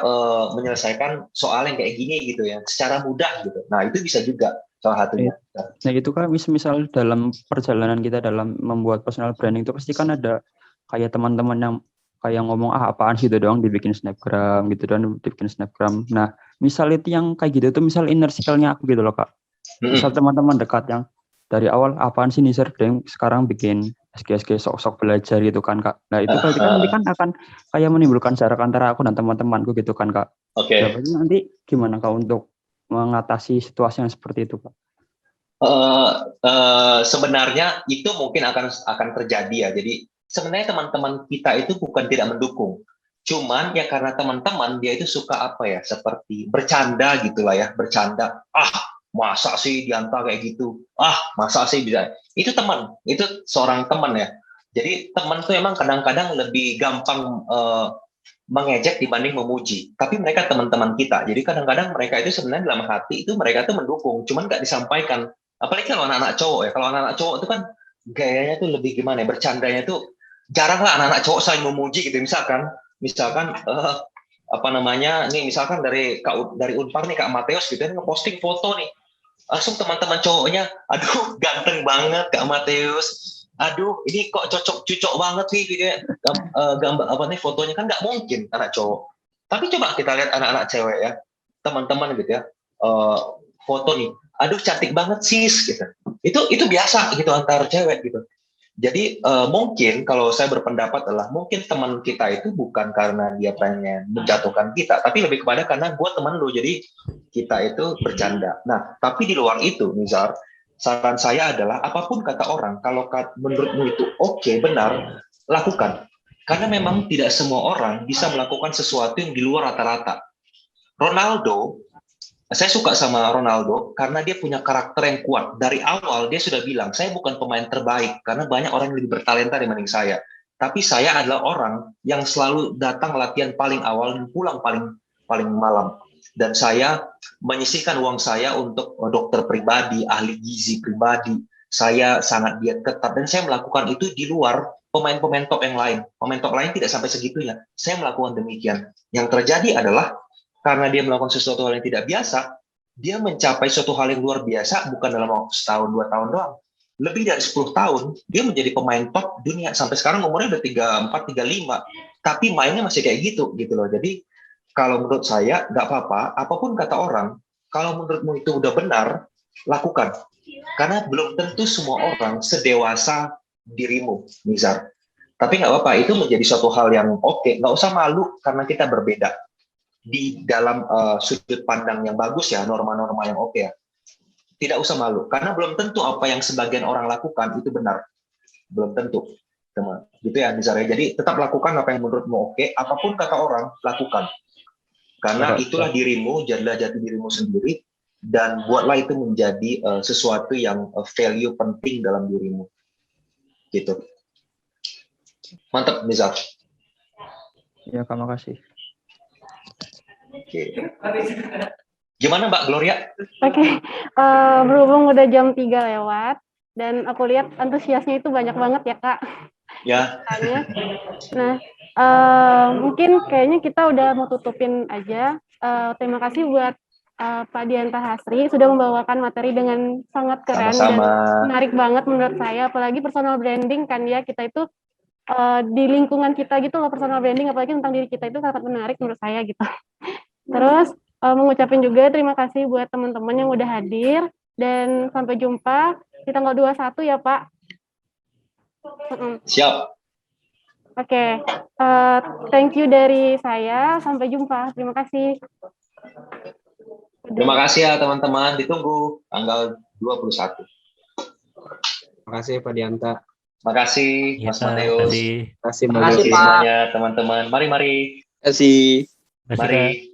menyelesaikan soal yang kayak gini gitu ya, secara mudah gitu. Nah itu bisa juga salah satunya. Nah itu kan misal dalam perjalanan kita dalam membuat personal branding itu pasti kan ada kayak teman-teman yang kayak ngomong apaan sih itu doang dibikin snapgram gitu doang dibikin snapgram. Nah misal itu yang kayak gitu tuh misal inner circle-nya aku gitu loh Kak. Misal teman-teman dekat yang dari awal apaan sih Nizar sekarang bikin SG sok-sok belajar gitu kan Kak. Nah itu berarti kan nanti kan akan kayak menimbulkan jarak antara aku dan teman-temanku gitu kan Kak. Oke. Berarti nanti gimana Kak untuk mengatasi situasi yang seperti itu, Pak? Sebenarnya itu mungkin akan terjadi ya. Jadi sebenarnya teman-teman kita itu bukan tidak mendukung, cuman ya karena teman-teman dia itu suka apa ya, seperti bercanda gitulah ya, bercanda. Masa sih Dianta kayak gitu? Masa sih bisa? Itu teman, itu seorang teman ya. Jadi teman tuh emang kadang-kadang lebih gampang mengejek dibanding memuji. Tapi mereka teman-teman kita. Jadi kadang-kadang mereka itu sebenarnya dalam hati itu mereka tuh mendukung, cuman nggak disampaikan. Apalagi kalau anak-anak cowok ya. Kalau anak-anak cowok itu kan gayanya tuh lebih gimana ya, bercandanya tuh jarang lah anak-anak cowok saling memuji gitu. Misalkan apa namanya nih, misalkan dari Unpar nih Kak Mateus gitu kan ngeposting foto nih, langsung teman-teman cowoknya, aduh ganteng banget Kak Mateus, aduh ini kok cocok banget nih gitu ya, gambar apa nih fotonya, kan nggak mungkin anak cowok. Tapi coba kita lihat anak-anak cewek ya, teman-teman gitu ya, foto nih, aduh cantik banget sis gitu, itu biasa gitu antar cewek gitu. Jadi mungkin kalau saya berpendapat adalah mungkin teman kita itu bukan karena dia pengen menjatuhkan kita, tapi lebih kepada karena gue teman lu, jadi kita itu bercanda. Nah, tapi di luar itu, Nizar, saran saya adalah apapun kata orang, kalau menurutmu itu oke, benar, lakukan. Karena memang tidak semua orang bisa melakukan sesuatu yang di luar rata-rata. Ronaldo, saya suka sama Ronaldo karena dia punya karakter yang kuat. Dari awal dia sudah bilang, saya bukan pemain terbaik karena banyak orang yang lebih bertalenta dibanding saya. Tapi saya adalah orang yang selalu datang latihan paling awal dan pulang paling malam. Dan saya menyisihkan uang saya untuk dokter pribadi, ahli gizi pribadi. Saya sangat diet ketat dan saya melakukan itu di luar pemain-pemain top yang lain. Pemain top lain tidak sampai segitunya. Saya melakukan demikian. Yang terjadi adalah karena dia melakukan sesuatu hal yang tidak biasa, dia mencapai suatu hal yang luar biasa bukan dalam waktu setahun, 2 tahun doang. Lebih dari 10 tahun, dia menjadi pemain top dunia. Sampai sekarang umurnya udah 34, 35. Tapi mainnya masih kayak gitu loh. Jadi, kalau menurut saya, nggak apa-apa, apapun kata orang, kalau menurutmu itu udah benar, lakukan. Karena belum tentu semua orang sedewasa dirimu, Nizar. Tapi nggak apa-apa, itu menjadi suatu hal yang oke. Nggak usah malu karena kita berbeda. Di dalam sudut pandang yang bagus ya, norma-norma yang oke ya, tidak usah malu karena belum tentu apa yang sebagian orang lakukan itu benar, belum tentu, teman. Gitu ya misalnya. Jadi tetap lakukan apa yang menurutmu oke, apapun kata orang lakukan karena itulah dirimu, jadilah jati dirimu sendiri dan buatlah itu menjadi sesuatu yang value penting dalam dirimu, gitu. Mantap Nizar. Ya, terima kasih. Oke. Gimana Mbak Gloria? Oke. Berhubung udah jam 3 lewat, dan aku lihat antusiasnya itu banyak banget ya Kak. Ya. Nah, mungkin kayaknya kita udah mau tutupin aja. Terima kasih buat Pak Dianta Hasri sudah membawakan materi dengan sangat keren. Sama-sama. Dan menarik banget menurut saya, apalagi personal branding kan ya, kita itu di lingkungan kita gitu loh, personal branding apalagi tentang diri kita itu sangat menarik menurut saya gitu. Terus mengucapin juga terima kasih buat teman-teman yang udah hadir dan sampai jumpa di tanggal 21 ya Pak. Siap. Oke. Thank you dari saya, sampai jumpa. Terima kasih. Terima kasih ya teman-teman, ditunggu tanggal 21. Terima kasih Pak Dianta. Terima kasih Mas Mateus. Terima kasih Terima kasih semuanya teman-teman. Mari. Terima kasih. Mari.